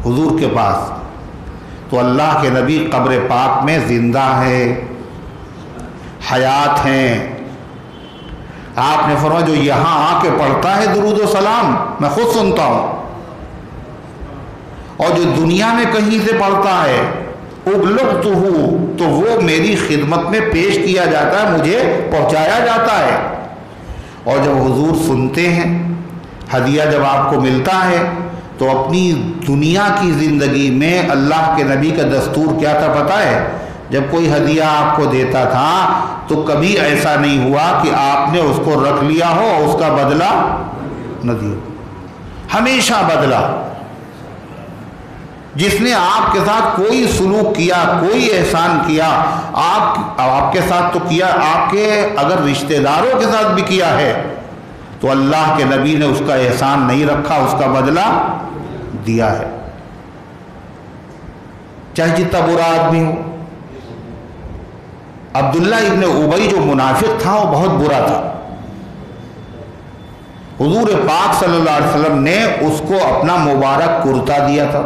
حضور کے پاس، تو اللہ کے نبی قبر پاک میں زندہ ہے، حیات ہیں۔ آپ نے فرمایا جو یہاں آ کے پڑھتا ہے درود و سلام، میں خود سنتا ہوں، اور جو دنیا میں کہیں سے پڑھتا ہے ابلغتہ، تو وہ میری خدمت میں پیش کیا جاتا ہے، مجھے پہنچایا جاتا ہے۔ اور جب حضور سنتے ہیں، ہدیہ جب آپ کو ملتا ہے، تو اپنی دنیا کی زندگی میں اللہ کے نبی کا دستور کیا تھا پتہ ہے؟ جب کوئی ہدیہ آپ کو دیتا تھا تو کبھی ایسا نہیں ہوا کہ آپ نے اس کو رکھ لیا ہو اور اس کا بدلہ نہ دیا، ہمیشہ بدلہ۔ جس نے آپ کے ساتھ کوئی سلوک کیا، کوئی احسان کیا، آپ کے ساتھ تو کیا، آپ کے اگر رشتہ داروں کے ساتھ بھی کیا ہے، تو اللہ کے نبی نے اس کا احسان نہیں رکھا، اس کا بدلہ دیا ہے، چاہے جتنا برا آدمی ہو۔ عبداللہ ابن ابی جو منافق تھا وہ بہت برا تھا. حضور پاک صلی اللہ علیہ وسلم نے اس کو اپنا مبارک کرتا دیا تھا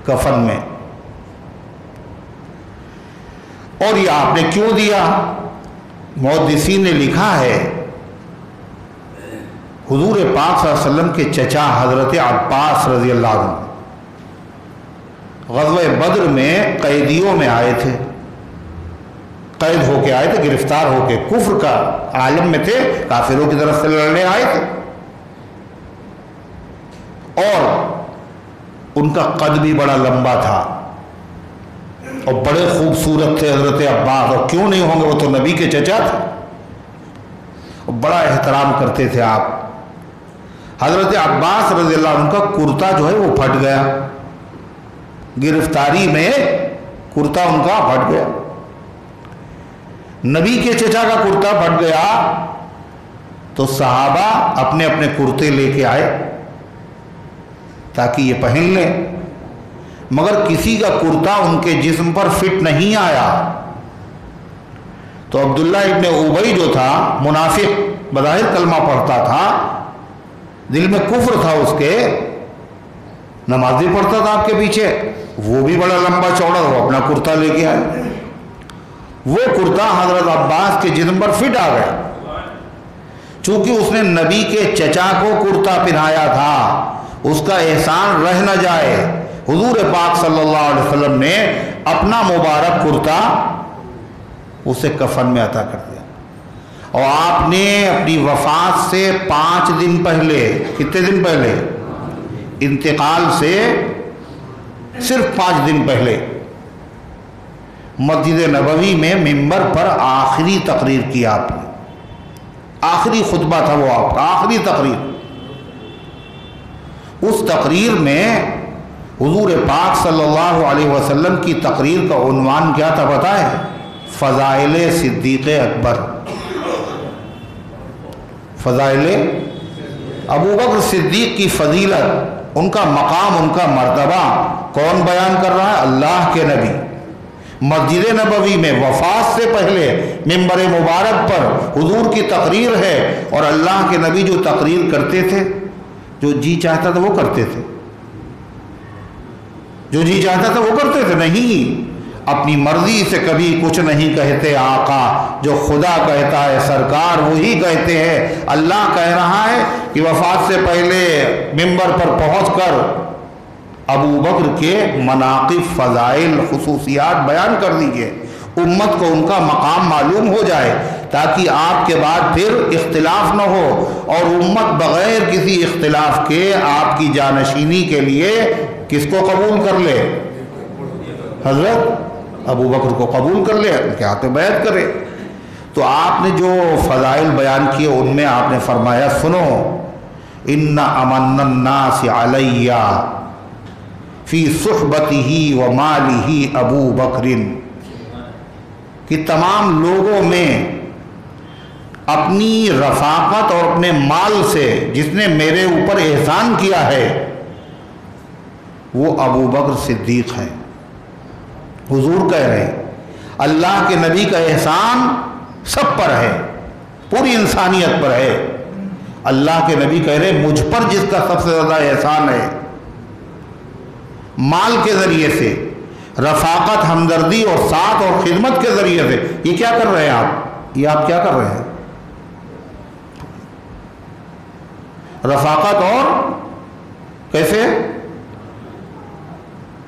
کفن میں. اور یہ آپ نے کیوں دیا؟ محدثین نے لکھا ہے حضور پاک صلی اللہ علیہ وسلم کے چچا حضرت عباس رضی اللہ عنہ غزوہ بدر میں قیدیوں میں آئے تھے، قید ہو کے آئے تھے، گرفتار ہو کے، کفر کا عالم میں تھے، کافروں کی طرف سے لڑنے آئے تھے. اور ان کا قد بھی بڑا لمبا تھا اور بڑے خوبصورت تھے حضرت عباس، اور کیوں نہیں ہوں گے، وہ تو نبی کے چچا تھے، اور بڑا احترام کرتے تھے آپ. حضرت عباس رضی اللہ عنہ کا کرتا جو ہے وہ پھٹ گیا، گرفتاری میں کرتا ان کا پھٹ گیا. نبی کے چچا کا کرتا پھٹ گیا تو صحابہ اپنے اپنے کرتے لے کے آئے تاکہ یہ پہن لیں، مگر کسی کا کرتا ان کے جسم پر فٹ نہیں آیا. تو عبداللہ ابن ابی جو تھا منافق، بظاہر کلمہ پڑھتا تھا، دل میں کفر تھا اس کے، نماز بھی پڑھتا تھا آپ کے پیچھے، وہ بھی بڑا لمبا چوڑا، وہ اپنا کرتا لے کے آئے. وہ کرتا حضرت عباس کے جسم پر فٹ آ گیا. چونکہ اس نے نبی کے چچا کو کرتا پہنایا تھا، اس کا احسان رہ نہ جائے، حضور پاک صلی اللہ علیہ وسلم نے اپنا مبارک کرتا اسے کفن میں عطا کر دیا. اور آپ نے اپنی وفات سے 5 دن پہلے، کتنے دن پہلے؟ انتقال سے صرف 5 دن پہلے مسجد نبوی میں منبر پر آخری تقریر کی آپ نے. آخری خطبہ تھا وہ آپ کا، آخری تقریر. اس تقریر میں حضور پاک صلی اللہ علیہ وسلم کی تقریر کا عنوان کیا تھا پتہ ہے؟ فضائل صدیق اکبر. فضائل ابو بکر صدیق کی فضیلت، ان کا مقام، ان کا مرتبہ کون بیان کر رہا ہے؟ اللہ کے نبی. مسجد نبوی میں وفات سے پہلے منبر مبارک پر حضور کی تقریر ہے، اور اللہ کے نبی جو تقریر کرتے تھے، جو جی چاہتا تھا وہ کرتے تھے، جو جی چاہتا تھا وہ کرتے تھے. نہیں، اپنی مرضی سے کبھی کچھ نہیں کہتے. آقا جو خدا کہتا ہے، سرکار وہی کہتے ہیں. اللہ کہہ رہا ہے کہ وفات سے پہلے منبر پر پہنچ کر ابو بکر کے مناقب، فضائل، خصوصیات بیان کر دیجئے، امت کو ان کا مقام معلوم ہو جائے، تاکہ آپ کے بعد پھر اختلاف نہ ہو، اور امت بغیر کسی اختلاف کے آپ کی جانشینی کے لیے کس کو قبول کر لے؟ حضرت ابو بکر کو قبول کر لے، ان کے ہاتھ بیعت کرے. تو آپ نے جو فضائل بیان کیے ان میں آپ نے فرمایا، سنو، ان امن الناس علی فی صحبتہ و مالہ ابو بکر، کہ تمام لوگوں میں اپنی رفاقت اور اپنے مال سے جس نے میرے اوپر احسان کیا ہے وہ ابو بکر صدیق ہیں. حضور کہہ رہے ہیں اللہ کے نبی کا احسان سب پر ہے، پوری انسانیت پر ہے. اللہ کے نبی کہہ رہے مجھ پر جس کا سب سے زیادہ احسان ہے، مال کے ذریعے سے، رفاقت، ہمدردی اور ساتھ اور خدمت کے ذریعے سے. یہ کیا کر رہے ہیں آپ؟ یہ آپ کیا کر رہے ہیں؟ رفاقت اور کیسے؟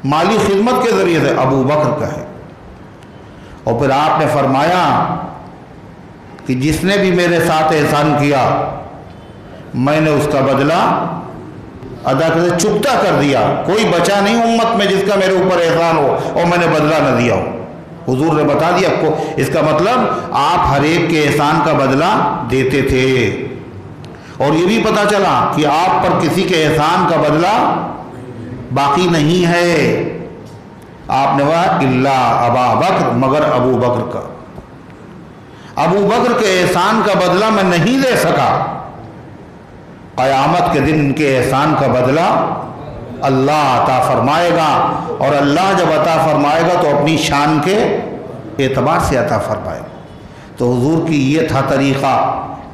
مالی خدمت کے ذریعے سے. ابو بکر کا ہے. اور پھر آپ نے فرمایا کہ جس نے بھی میرے ساتھ احسان کیا میں نے اس کا بدلہ ادا کر دیا، چکتا کر دیا. کوئی بچا نہیں امت میں جس کا میرے اوپر احسان ہو اور میں نے بدلہ نہ دیا ہو. حضور نے بتا دیا آپ کو. اس کا مطلب آپ ہر ایک کے احسان کا بدلہ دیتے تھے. اور یہ بھی پتا چلا کہ آپ پر کسی کے احسان کا بدلہ باقی نہیں ہے. آپ نے کہا الا ابا بکر، مگر ابو بکر کا. ابو بکر کے احسان کا بدلہ میں نہیں دے سکا. قیامت کے دن ان کے احسان کا بدلہ اللہ عطا فرمائے گا. اور اللہ جب عطا فرمائے گا تو اپنی شان کے اعتبار سے عطا فرمائے۔ تو حضور کی یہ تھا طریقہ،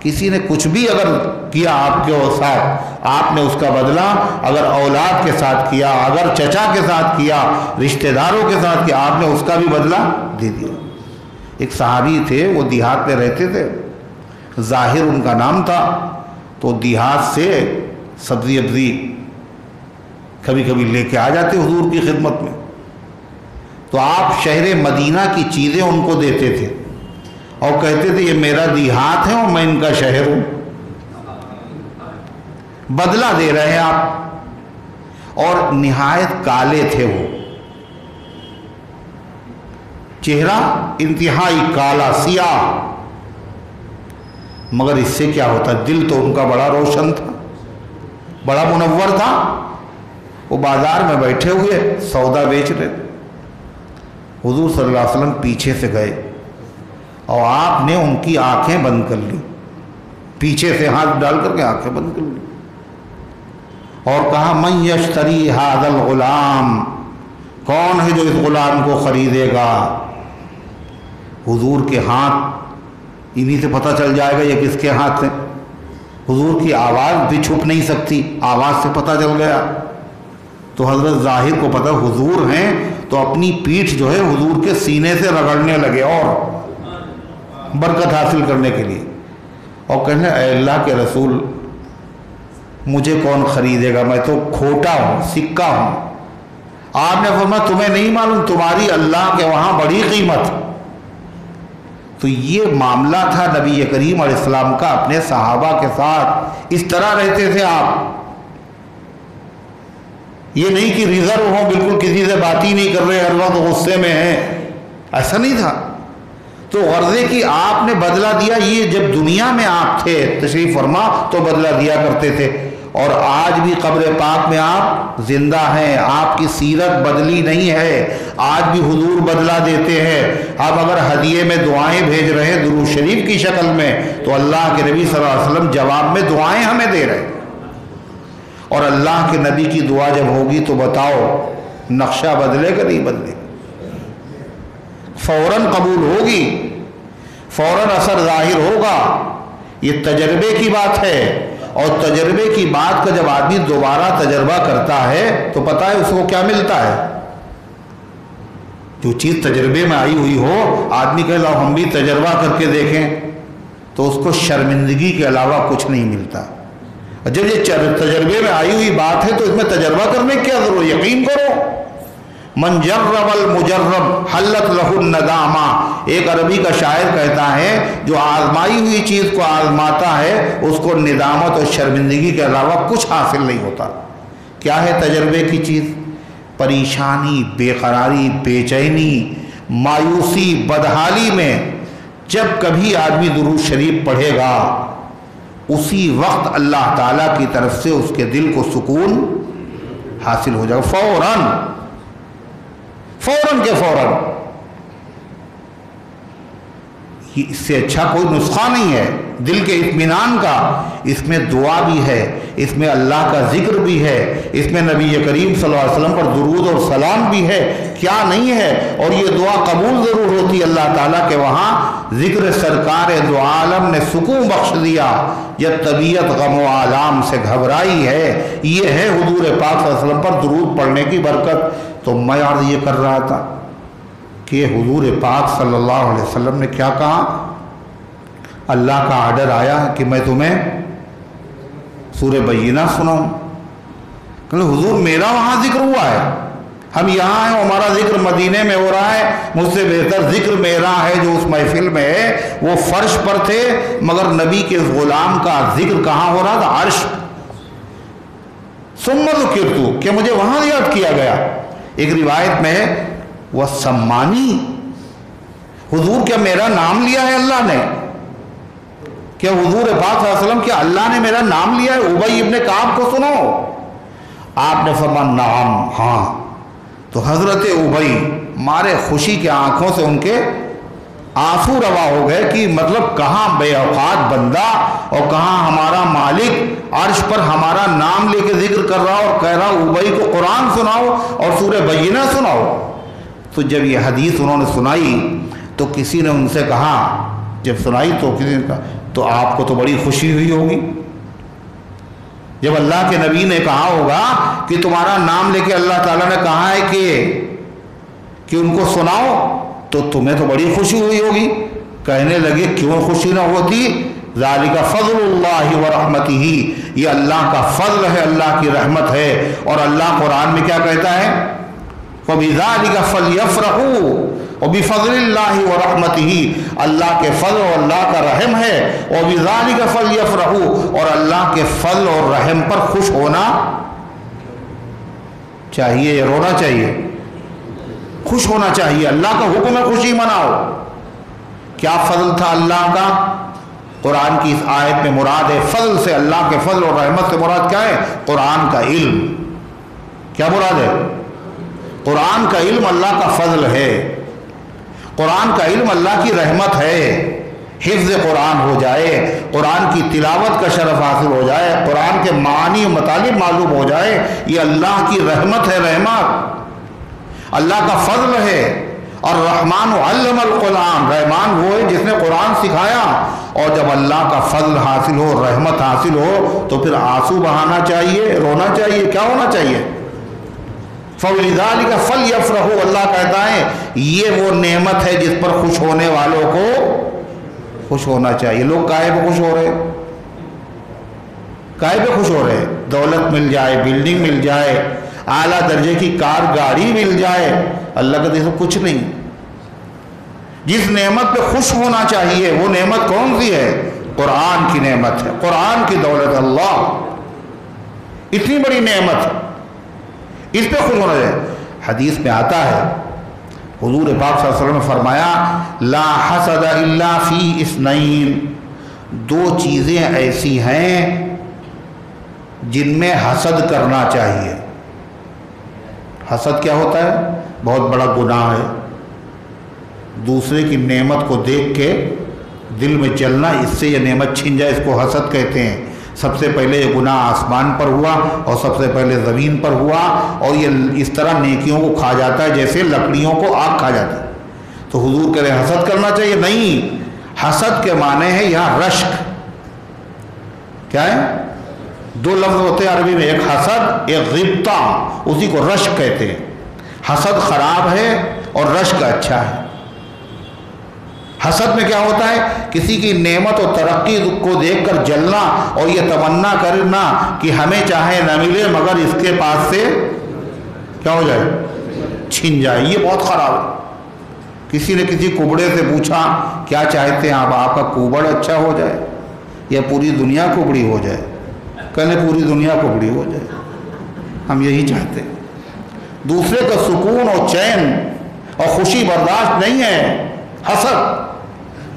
کسی نے کچھ بھی اگر کیا آپ کے ساتھ، آپ نے اس کا بدلہ اگر اولاد کے ساتھ کیا، اگر چچا کے ساتھ کیا، رشتہ داروں کے ساتھ کیا، آپ نے اس کا بھی بدلہ دے دیا۔ ایک صحابی تھے، وہ دیہات میں رہتے تھے، ظاہر ان کا نام تھا، تو دیہات سے سبزی ابزی کبھی کبھی لے کے آ جاتے حضور کی خدمت میں، تو آپ شہر مدینہ کی چیزیں ان کو دیتے تھے اور کہتے تھے یہ میرا دیہات ہے اور میں ان کا شہر ہوں، بدلہ دے رہے ہیں آپ۔ اور نہایت کالے تھے وہ، چہرہ انتہائی کالا سیاہ، مگر اس سے کیا ہوتا، دل تو ان کا بڑا روشن تھا، بڑا منور تھا۔ وہ بازار میں بیٹھے ہوئے سودا بیچ رہے، حضور صلی اللہ علیہ وسلم پیچھے سے گئے اور آپ نے ان کی آنکھیں بند کر لی، پیچھے سے ہاتھ ڈال کر کے آنکھیں بند کر لی اور کہا من یشتری ھذا الغلام، کون ہے جو اس غلام کو خریدے گا؟ حضور کے ہاتھ، انہی سے پتہ چل جائے گا یہ کس کے ہاتھ ہیں۔ حضور کی آواز بھی چھپ نہیں سکتی، آواز سے پتہ چل گیا۔ تو حضرت ظاہر کو پتہ حضور ہیں، تو اپنی پیٹھ جو ہے حضور کے سینے سے رگڑنے لگے اور برکت حاصل کرنے کے لیے، اور کہنے اے اللہ کے رسول مجھے کون خریدے گا، میں تو کھوٹا ہوں، سکہ ہوں۔ آپ نے فرمایا تمہیں نہیں معلوم، تمہاری اللہ کے وہاں بڑی قیمت۔ تو یہ معاملہ تھا نبی کریم علیہ السلام کا اپنے صحابہ کے ساتھ، اس طرح رہتے تھے آپ۔ یہ نہیں کہ ریزرو ہوں، بالکل کسی سے بات ہی نہیں کر رہے، ہر وقت غصے میں ہیں، ایسا نہیں تھا۔ تو غرضے کی آپ نے بدلہ دیا، یہ جب دنیا میں آپ تھے تشریف فرما تو بدلہ دیا کرتے تھے، اور آج بھی قبر پاک میں آپ زندہ ہیں، آپ کی سیرت بدلی نہیں ہے، آج بھی حضور بدلہ دیتے ہیں۔ آپ اگر ہدیے میں دعائیں بھیج رہے ہیں درود شریف کی شکل میں، تو اللہ کے نبی صلی اللہ علیہ وسلم جواب میں دعائیں ہمیں دے رہے ہیں، اور اللہ کے نبی کی دعا جب ہوگی تو بتاؤ نقشہ بدلے گا نہیں بدلے گا، فوراً قبول ہوگی، فوراً اثر ظاہر ہوگا۔ یہ تجربے کی بات ہے، اور تجربے کی بات کا جب آدمی دوبارہ تجربہ کرتا ہے تو پتہ ہے اس کو کیا ملتا ہے۔ جو چیز تجربے میں آئی ہوئی ہو، آدمی کہے لاؤ ہم بھی تجربہ کر کے دیکھیں، تو اس کو شرمندگی کے علاوہ کچھ نہیں ملتا۔ جب یہ تجربے میں آئی ہوئی بات ہے تو اس میں تجربہ کرنے کی کیا ضرورت، یقین کرو۔ من جرب المجرب حلت لہ الندامہ، ایک عربی کا شاعر کہتا ہے جو آزمائی ہوئی چیز کو آزماتا ہے اس کو ندامت اور شرمندگی کے علاوہ کچھ حاصل نہیں ہوتا۔ کیا ہے تجربے کی چیز؟ پریشانی، بے قراری، بے چینی، مایوسی، بدحالی میں جب کبھی آدمی درود شریف پڑھے گا، اسی وقت اللہ تعالیٰ کی طرف سے اس کے دل کو سکون حاصل ہو جائے گا، فوراً کے فوراً۔ اس سے اچھا کوئی نسخہ نہیں ہے دل کے اطمینان کا۔ اس میں دعا بھی ہے، اس میں اللہ کا ذکر بھی ہے، اس میں نبی کریم صلی اللہ علیہ وسلم پر درود اور سلام بھی ہے، کیا نہیں ہے۔ اور یہ دعا قبول ضرور ہوتی ہے اللہ تعالیٰ کے وہاں۔ ذکر سرکار دو عالم نے سکون بخش دیا، یہ طبیعت غم و آلام سے گھبرائی ہے۔ یہ ہے حضور پاک صلی اللہ علیہ وسلم پر درود پڑھنے کی برکت۔ تو میں عرض یہ کر رہا تھا کہ حضور پاک صلی اللہ علیہ وسلم نے کیا کہا، اللہ کا آرڈر آیا کہ میں تمہیں سورہ بینہ سناؤں۔ کہ حضور میرا وہاں ذکر ہوا ہے، ہم یہاں ہیں، ہمارا ذکر مدینے میں ہو رہا ہے، مجھ سے بہتر ذکر میرا ہے جو اس محفل میں ہے۔ وہ فرش پر تھے، مگر نبی کے غلام کا ذکر کہاں ہو رہا تھا؟ عرش۔ ثم ذکرت، کہ مجھے وہاں یاد کیا گیا۔ ایک روایت میں ہے وہ سمانی، حضور کیا میرا نام لیا ہے اللہ نے؟ کیا حضور پاک صلی اللہ علیہ وسلم کیا اللہ نے میرا نام لیا ہے؟ ابی ابن کعب کو سنو۔ آپ نے فرمایا نعم، ہاں۔ تو حضرت ابی مارے خوشی کے آنکھوں سے ان کے آنسو روا ہو گئے کہ مطلب کہاں بے اوقات بندہ اور کہاں ہمارا مالک عرش پر ہمارا نام لے کے ذکر کر رہا اور کہہ رہا ابی کو قرآن سناؤ اور سورہ بینہ سناؤ۔ تو جب یہ حدیث انہوں نے سنائی تو کسی نے ان سے کہا، جب سنائی تو کسی نے کہا تو آپ کو تو بڑی خوشی ہوئی ہوگی جب اللہ کے نبی نے کہا ہوگا کہ تمہارا نام لے کے اللہ تعالیٰ نے کہا ہے کہ ان کو سناؤ، تو تمہیں تو بڑی خوشی ہوئی ہوگی۔ کہنے لگے کیوں خوشی نہ ہوتی؟ ذالک فضل اللہ ورحمتہ، یہ اللہ کا فضل ہے، اللہ کی رحمت ہے۔ اور اللہ قرآن میں کیا کہتا ہے؟ فَبِذَالِكَ فَلْيَفْرَحُوا وَبِفَضْلِ اللَّهِ وَرَحْمَتِهِ، اللہ کے فضل اور اللہ کا رحم ہے، وَبِذَالِكَ فَلْيَفْرَحُوا، اور اللہ کے فضل اور رحم پر خوش ہونا چاہیے یا رونا چاہیے؟ خوش ہونا چاہیے، اللہ کا حکم ہے خوشی مناؤ۔ کیا فضل تھا اللہ کا؟ قرآن کی اس آیت میں مراد ہے فضل سے، اللہ کے فضل اور رحمت سے مراد کیا ہے؟ قرآن کا علم۔ کیا مراد ہے؟ قرآن کا علم اللہ کا فضل ہے، قرآن کا علم اللہ کی رحمت ہے۔ حفظ قرآن ہو جائے، قرآن کی تلاوت کا شرف حاصل ہو جائے، قرآن کے معانی و مطالب معلوم ہو جائے، یہ اللہ کی رحمت ہے، رحمت اللہ کا فضل ہے۔ اور رحمان علم القرآن، رحمان وہ ہے جس نے قرآن سکھایا۔ اور جب اللہ کا فضل حاصل ہو، رحمت حاصل ہو، تو پھر آنسو بہانا چاہیے، رونا چاہیے، کیا ہونا چاہیے؟ فَلِذَالِكَ فَلْيَفْرَحُوا، اللہ کہتا ہے یہ وہ نعمت ہے جس پر خوش ہونے والوں کو خوش ہونا چاہیے۔ لوگ کائے پہ خوش ہو رہے؟ کائے پہ خوش ہو رہے؟ دولت مل جائے، بلڈنگ مل جائے، اعلیٰ درجے کی کار گاڑی مل جائے، اللہ کا دیکھو کچھ نہیں۔ جس نعمت پہ خوش ہونا چاہیے وہ نعمت کون سی ہے؟ قرآن کی نعمت ہے، قرآن کی دولت۔ اللہ اتنی بڑی نعمت ہے، اس پہ خوش ہونا چاہیے۔ حدیث میں آتا ہے، حضور پاک صلی اللہ علیہ وسلم نے فرمایا لا حسد الا فی اثنین، دو چیزیں ایسی ہیں جن میں حسد کرنا چاہیے۔ حسد کیا ہوتا ہے؟ بہت بڑا گناہ ہے، دوسرے کی نعمت کو دیکھ کے دل میں جلنا، اس سے یہ نعمت چھن جائے، اس کو حسد کہتے ہیں۔ سب سے پہلے یہ گناہ آسمان پر ہوا اور سب سے پہلے زمین پر ہوا، اور یہ اس طرح نیکیوں کو کھا جاتا ہے جیسے لکڑیوں کو آگ کھا جاتی ہے۔ تو حضور کہہ رہے ہیں حسد کرنا چاہیے؟ نہیں، حسد کے معنی ہے یہاں رشک۔ کیا ہے؟ دو لفظ ہوتے ہیں عربی میں، ایک حسد ایک غبطہ، اسی کو رشک کہتے ہیں۔ حسد خراب ہے اور رشک اچھا ہے۔ حسد میں کیا ہوتا ہے؟ کسی کی نعمت اور ترقی کو دیکھ کر جلنا اور یہ تمنا کرنا کہ ہمیں چاہے نہ ملے مگر اس کے پاس سے کیا ہو جائے؟ چھن جائے۔ یہ بہت خراب ہے۔ کسی نے کسی کبڑے سے پوچھا کیا چاہتے ہیں آپ کا کوبڑ اچھا ہو جائے یا پوری دنیا کبڑی ہو جائے؟ کہنے پوری دنیا کبڑی ہو جائے، ہم یہی چاہتے ہیں۔ دوسرے کا سکون اور چین اور خوشی برداشت نہیں ہے۔ حسد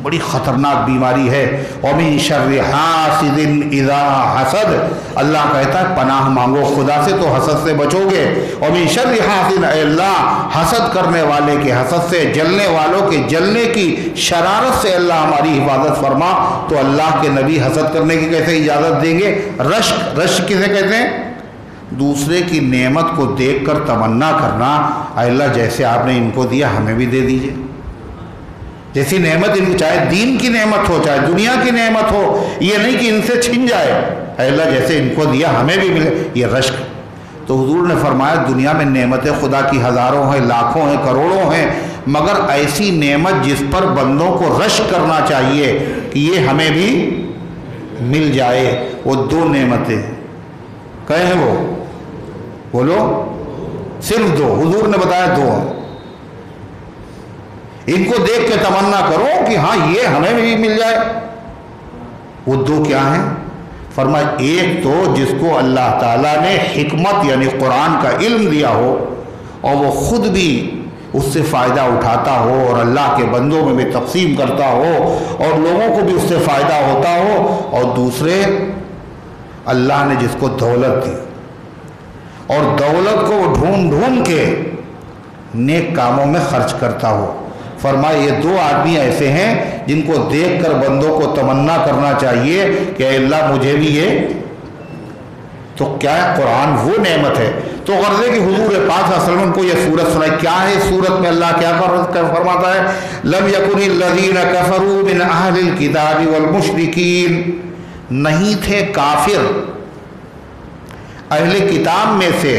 بڑی خطرناک بیماری ہے۔ وَمِن شَرِّ حَاسِدٍ إِذَا حَسَدَ، اللہ کہتا ہے پناہ مانگو خدا سے تو حسد سے بچو گے۔ وَمِن شَرِّ حَاسِدٍ، اے اللہ حسد کرنے والے کے حسد سے، جلنے والوں کے جلنے کی شرارت سے اللہ ہماری حفاظت فرما۔ تو اللہ کے نبی حسد کرنے کی کیسے اجازت دیں گے؟ رشک، رشک کسے کہتے ہیں؟ دوسرے کی نعمت کو دیکھ کر تمنا کرنا، اے اللہ جیسے آپ نے ان کو دیا ہمیں بھی دے دیجئے، جیسی نعمت ان کو، چاہے دین کی نعمت ہو چاہے دنیا کی نعمت ہو، یہ نہیں کہ ان سے چھن جائے، اے اللہ جیسے ان کو دیا ہمیں بھی ملے، یہ رشک۔ تو حضور نے فرمایا دنیا میں نعمتیں خدا کی ہزاروں ہیں، لاکھوں ہیں، کروڑوں ہیں، مگر ایسی نعمت جس پر بندوں کو رشک کرنا چاہیے کہ یہ ہمیں بھی مل جائے، وہ دو نعمتیں کہیں وہ بولو، صرف دو، حضور نے بتایا دو ہیں۔ ان کو دیکھ کے تمنا کرو کہ ہاں یہ ہمیں بھی مل جائے۔ وہ دو کیا ہیں؟ فرمایا ایک تو جس کو اللہ تعالیٰ نے حکمت یعنی قرآن کا علم دیا ہو اور وہ خود بھی اس سے فائدہ اٹھاتا ہو اور اللہ کے بندوں میں بھی تقسیم کرتا ہو اور لوگوں کو بھی اس سے فائدہ ہوتا ہو، اور دوسرے اللہ نے جس کو دولت دی اور دولت کو وہ ڈھونڈ ڈھونڈ کے نیک کاموں میں خرچ کرتا ہو۔ فرمایا یہ دو آدمی ایسے ہیں جن کو دیکھ کر بندوں کو تمنا کرنا چاہیے کہ اے اللہ مجھے بھی تو کیا ہے قرآن وہ نعمت ہے. تو غرض ہے کہ حضور پاک صلی اللہ علیہ وسلم کو یہ سورت سنائی. کیا ہے اس سورت میں اللہ کیا فرماتا ہے؟ لم یکن الذین کفروا من اہل الکتاب والمشرکین، نہیں تھے کافر اہل کتاب میں سے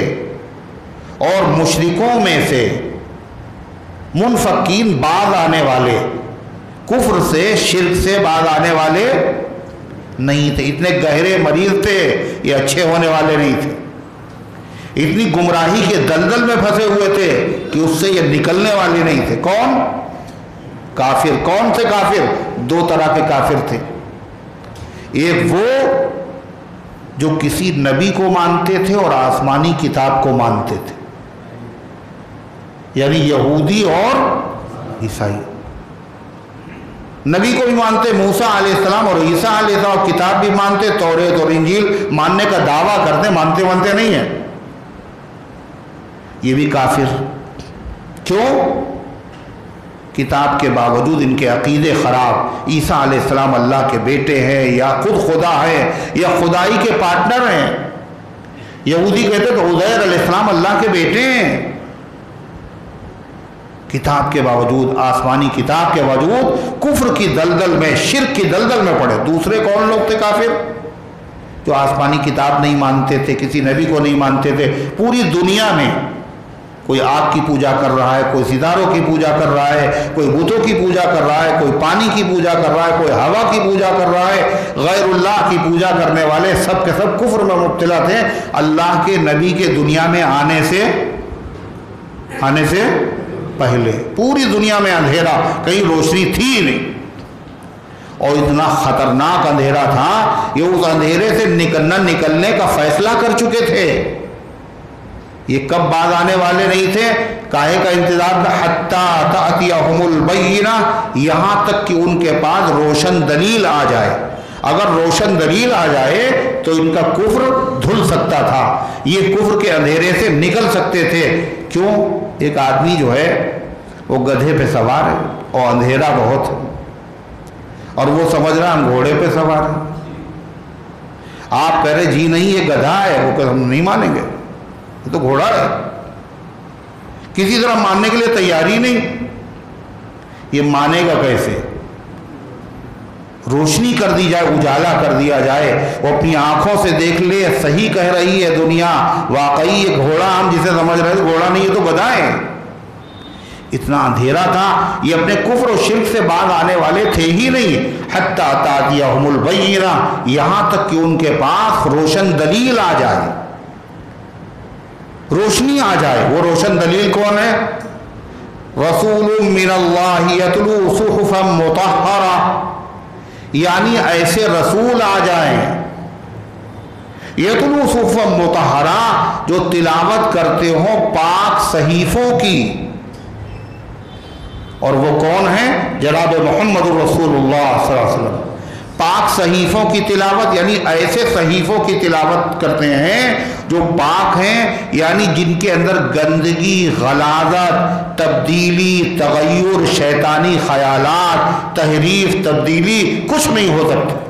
اور مشرکوں میں سے، منفقین باز آنے والے، کفر سے شرک سے باز آنے والے نہیں تھے. اتنے گہرے مریض تھے یہ، اچھے ہونے والے نہیں تھے. اتنی گمراہی کے دلدل میں پھنسے ہوئے تھے کہ اس سے یہ نکلنے والے نہیں تھے. کون؟ کافر. کون سے کافر؟ دو طرح کے کافر تھے. ایک وہ جو کسی نبی کو مانتے تھے اور آسمانی کتاب کو مانتے تھے، یعنی یہودی اور عیسائی. نبی کو بھی مانتے، موسیٰ علیہ السلام اور عیسیٰ علیہ السلام، کتاب بھی مانتے، توریت اور انجیل ماننے کا دعویٰ کرتے، مانتے نہیں ہیں. یہ بھی کافر. کیوں؟ کتاب کے باوجود ان کے عقیدے خراب. عیسیٰ علیہ السلام اللہ کے بیٹے ہیں یا خود خدا ہے یا خدائی کے پارٹنر ہیں. یہودی کہتے تو عزیر علیہ السلام اللہ کے بیٹے ہیں. کتاب کے باوجود، آسمانی کتاب کے باوجود کفر کی دلدل میں، شرک کی دلدل میں پڑے. دوسرے کون لوگ تھے کافر؟ جو آسمانی کتاب نہیں مانتے تھے، کسی نبی کو نہیں مانتے تھے. پوری دنیا میں کوئی آگ کی پوجا کر رہا ہے، کوئی ستاروں کی پوجا کر رہا ہے، کوئی بتوں کی پوجا کر رہا ہے، کوئی پانی کی پوجا کر رہا ہے، کوئی ہوا کی پوجا کر رہا ہے. غیر اللہ کی پوجا کرنے والے سب کے سب کفر میں مبتلا تھے. اللہ کے نبی کے دنیا میں آنے سے پہلے پوری دنیا میں اندھیرا، کہیں روشنی تھی ہی نہیں. اور اتنا خطرناک اندھیرا تھا کہ اس اندھیرے سے نکلنے کا فیصلہ کر چکے تھے. یہ کب بعد آنے والے نہیں تھے. کاہے کا انتظار تھا؟ حتی تأتیہم البینہ، یہاں تک کہ ان کے پاس روشن دلیل آ جائے. اگر روشن دلیل آ جائے تو ان کا کفر دھل سکتا تھا، یہ کفر کے اندھیرے سے نکل سکتے تھے. کیوں؟ ایک آدمی جو ہے وہ گدھے پہ سوار ہے اور اندھیرا بہت ہے، اور وہ سمجھ رہا ہم گھوڑے پہ سوار ہیں. آپ کہہ رہے جی نہیں یہ گدھا ہے، وہ کہ ہم نہیں مانیں گے، یہ تو گھوڑا ہے. کسی طرح ماننے کے لیے تیاری نہیں. یہ مانے گا کیسے؟ روشنی کر دی جائے، اجالا کر دیا جائے، وہ اپنی آنکھوں سے دیکھ لے صحیح کہہ رہی ہے دنیا، واقعی یہ گھوڑا ہم جسے سمجھ رہے تھے گھوڑا نہیں، یہ تو گدھا ہے. اتنا اندھیرا تھا، یہ اپنے کفر و شرک سے بعد آنے والے تھے ہی نہیں. حتی تأتیہم البینہ، یہاں تک کہ ان کے پاس روشن دلیل آ جائے، روشنی آ جائے. وہ روشن دلیل کون ہے؟ رسول من اللہ یتلو صحفا مطہرہ، یعنی ایسے رسول آ جائیں یتلو صحفا مطہرہ، جو تلاوت کرتے ہوں پاک صحیفوں کی. اور وہ کون ہیں؟ جناب محمد رسول اللہ صلی اللہ علیہ وسلم. پاک صحیفوں کی تلاوت یعنی ایسے صحیفوں کی تلاوت کرتے ہیں جو پاک ہیں، یعنی جن کے اندر گندگی، غلاظت، تبدیلی، تغیر، شیطانی خیالات، تحریف، تبدیلی کچھ نہیں ہو سکتا.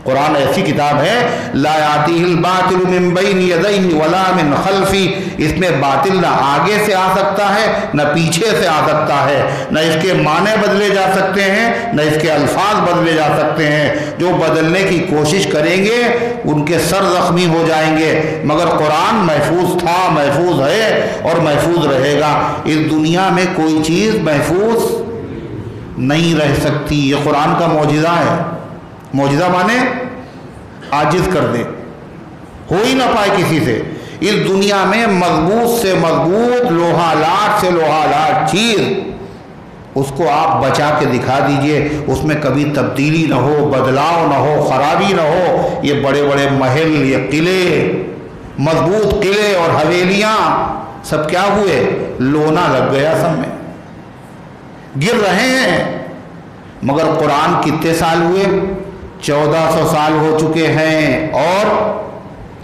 قرآن ایسی کتاب ہے لا یاتیہ الباطل من بین یدیہ ولا من خلفہ، اس میں باطل نہ آگے سے آ سکتا ہے نہ پیچھے سے آ سکتا ہے، نہ اس کے معنی بدلے جا سکتے ہیں نہ اس کے الفاظ بدلے جا سکتے ہیں. جو بدلنے کی کوشش کریں گے ان کے سر زخمی ہو جائیں گے. مگر قرآن محفوظ تھا، محفوظ ہے اور محفوظ رہے گا. اس دنیا میں کوئی چیز محفوظ نہیں رہ سکتی. یہ قرآن کا معجزہ ہے. معجزہ مانے عاجز کر دے، ہو ہی نہ پائے کسی سے. اس دنیا میں مضبوط سے مضبوط، لوہا لاٹ سے لوہا لاٹ چیز، اس کو آپ بچا کے دکھا دیجئے، اس میں کبھی تبدیلی نہ ہو، بدلاؤ نہ ہو، خرابی نہ ہو. یہ بڑے بڑے محل، یہ قلعے، مضبوط قلعے اور حویلیاں سب کیا ہوئے؟ لونا لگ گیا، سب میں گر رہے ہیں. مگر قرآن کتنے سال ہوئے؟ 1400 سال ہو چکے ہیں، اور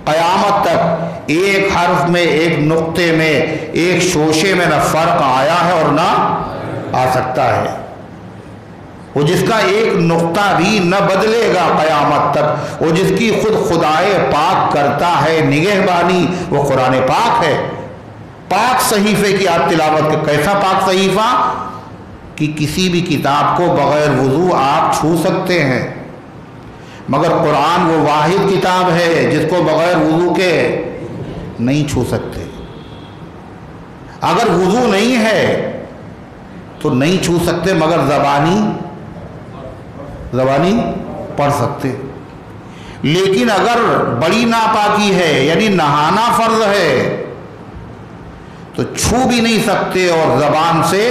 قیامت تک ایک حرف میں، ایک نقطے میں، ایک شوشے میں نہ فرق آیا ہے اور نہ آ سکتا ہے. وہ جس کا ایک نقطہ بھی نہ بدلے گا قیامت تک، وہ جس کی خود خدائے پاک کرتا ہے نگہبانی، وہ قرآن پاک ہے۔ پاک صحیفے کی آپ تلاوت کے، کیسا پاک صحیفہ کہ کسی بھی کتاب کو بغیر وضو آپ چھو سکتے ہیں، مگر قرآن وہ واحد کتاب ہے جس کو بغیر وضو کے نہیں چھو سکتے۔ اگر وضو نہیں ہے تو نہیں چھو سکتے، مگر زبانی پڑھ سکتے۔ لیکن اگر بڑی ناپاکی ہے یعنی نہانا فرض ہے تو چھو بھی نہیں سکتے اور زبان سے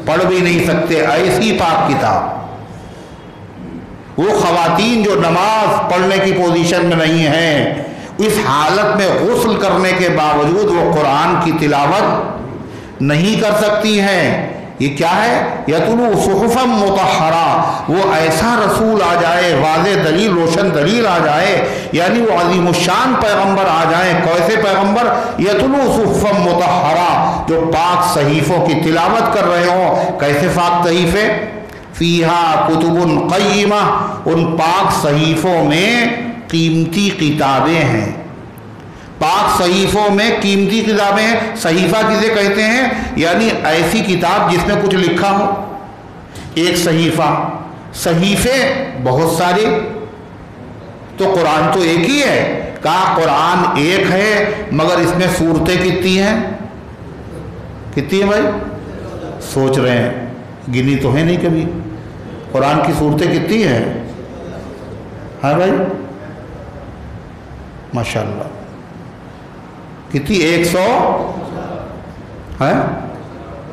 پڑھ بھی نہیں سکتے۔ ایسی پاک کتاب، وہ خواتین جو نماز پڑھنے کی پوزیشن میں نہیں ہیں، اس حالت میں غسل کرنے کے باوجود وہ قرآن کی تلاوت نہیں کر سکتی ہیں۔ یہ کیا ہے؟ یتلو صحفا مطہرہ، وہ ایسا رسول آ جائے، واضح دلیل، روشن دلیل آ جائے، یعنی وہ عظیم الشان پیغمبر آ جائیں۔ کیسے پیغمبر؟ یتلو صحفا مطہرہ، جو پاک صحیفوں کی تلاوت کر رہے ہوں۔ کیسے پاک صحیفے؟ فیہا کتب قیمہ، ان پاک صحیفوں میں قیمتی کتابیں ہیں۔ پاک صحیفوں میں قیمتی کتابیں ہیں۔ صحیفہ کسے کہتے ہیں؟ یعنی ایسی کتاب جس میں کچھ لکھا ہو۔ ایک صحیفہ، صحیفے بہت سارے، تو قرآن تو ایک ہی ہے۔ کہا قرآن ایک ہے مگر اس میں سورتیں کتنی ہیں؟ کتنی ہیں بھائی؟ سوچ رہے ہیں، گنی تو ہے نہیں کبھی۔ قرآن کی سورتیں کتنی ہیں؟ ہاں بھائی ماشاءاللہ کتنی؟ 100 ہے؟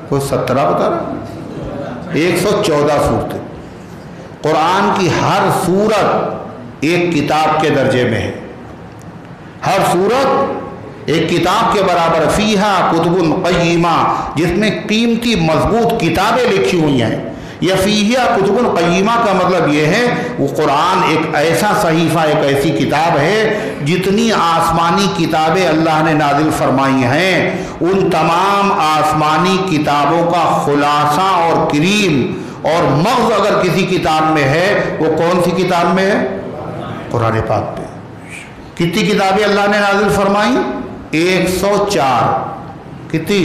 کوئی 17 بتا رہا؟ 114 صورتیں۔ قرآن کی ہر سورت ایک کتاب کے درجے میں ہے، ہر سورت ایک کتاب کے برابر۔ فیہا کتب قیمہ، جس میں قیمتی مضبوط کتابیں لکھی ہوئی ہیں۔ یا فیہا کتب قیمہ کا مطلب یہ ہے وہ قرآن ایک ایسا صحیفہ، ایک ایسی کتاب ہے، جتنی آسمانی کتابیں اللہ نے نازل فرمائی ہیں، ان تمام آسمانی کتابوں کا خلاصہ اور کریم اور مغز اگر کسی کتاب میں ہے، وہ کون سی کتاب میں ہے؟ قرآن پاک پہ۔ کتنی کتابیں اللہ نے نازل فرمائی؟ 104۔ کتنی؟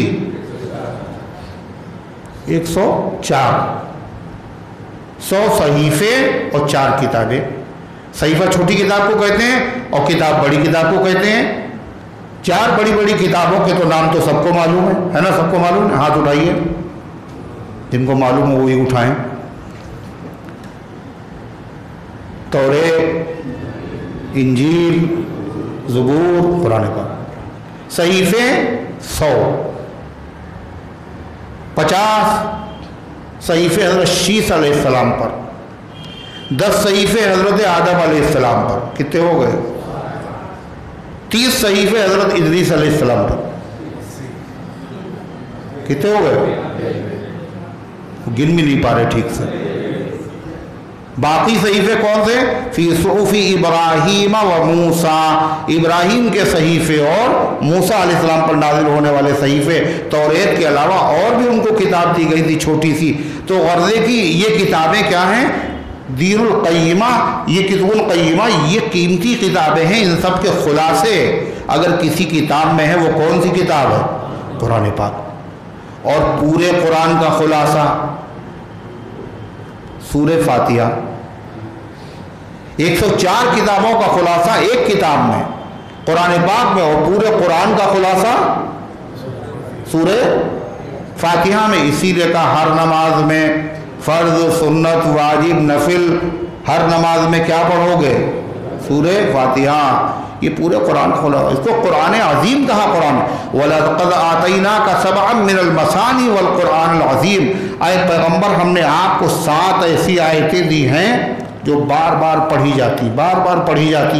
104۔ 100 صحیفے اور 4 کتابیں۔ صحیفہ چھوٹی کتاب کو کہتے ہیں اور کتاب بڑی کتاب کو کہتے ہیں۔ 4 بڑی بڑی کتابوں کے تو نام تو سب کو معلوم ہے نا؟ سب کو معلوم ہے؟ ہاتھ اٹھائیے، جن کو معلوم ہو وہی اٹھائیں۔ توریت، انجیل، زبور، قرآن پاک۔ صحیفے 100۔ 50 صحیفے حضرت شیس علیہ السلام پر، 10 صحیفے حضرت آدم علیہ السلام پر۔ کتنے ہو گئے؟ 30 صحیفے حضرت ادریس علیہ السلام پر۔ کتنے ہو گئے؟ گن بھی نہیں پا رہے ٹھیک سے۔ باقی صحیفے کون سے؟ فی صحف ابراہیم و موسیٰ، ابراہیم کے صحیفے اور موسیٰ علیہ السلام پر نازل ہونے والے صحیفے۔ توریت کے علاوہ اور بھی ان کو کتاب دی گئی تھی چھوٹی سی۔ تو غرضے کی یہ کتابیں کیا ہیں؟ دین القیمہ، یہ کتب القیمہ، یہ قیمتی کتابیں ہیں۔ ان سب کے خلاصے اگر کسی کتاب میں ہے، وہ کون سی کتاب ہے؟ قرآن پاک۔ اور پورے قرآن کا خلاصہ سورہ فاتحہ۔ 104 کتابوں کا خلاصہ ایک کتاب میں، قرآن پاک میں، اور پورے قرآن کا خلاصہ سورہ فاتحہ میں۔ اسی لیے کہا ہر نماز میں فرض، سنت، واجب، نفل، ہر نماز میں کیا پڑھو گے؟ سورہ فاتحہ۔ یہ پورے قرآن کھولا، اس کو قرآن عظیم کہا۔ قرآن وَلَقَدْ آتَيْنَاكَ سَبْعًا مِّنَ الْمَثَانِي وَالْقُرْآنِ الْعَظِيمِ۔ اے پیغمبر، ہم نے آپ کو 7 ایسی آیتیں دی ہیں جو بار بار پڑھی جاتی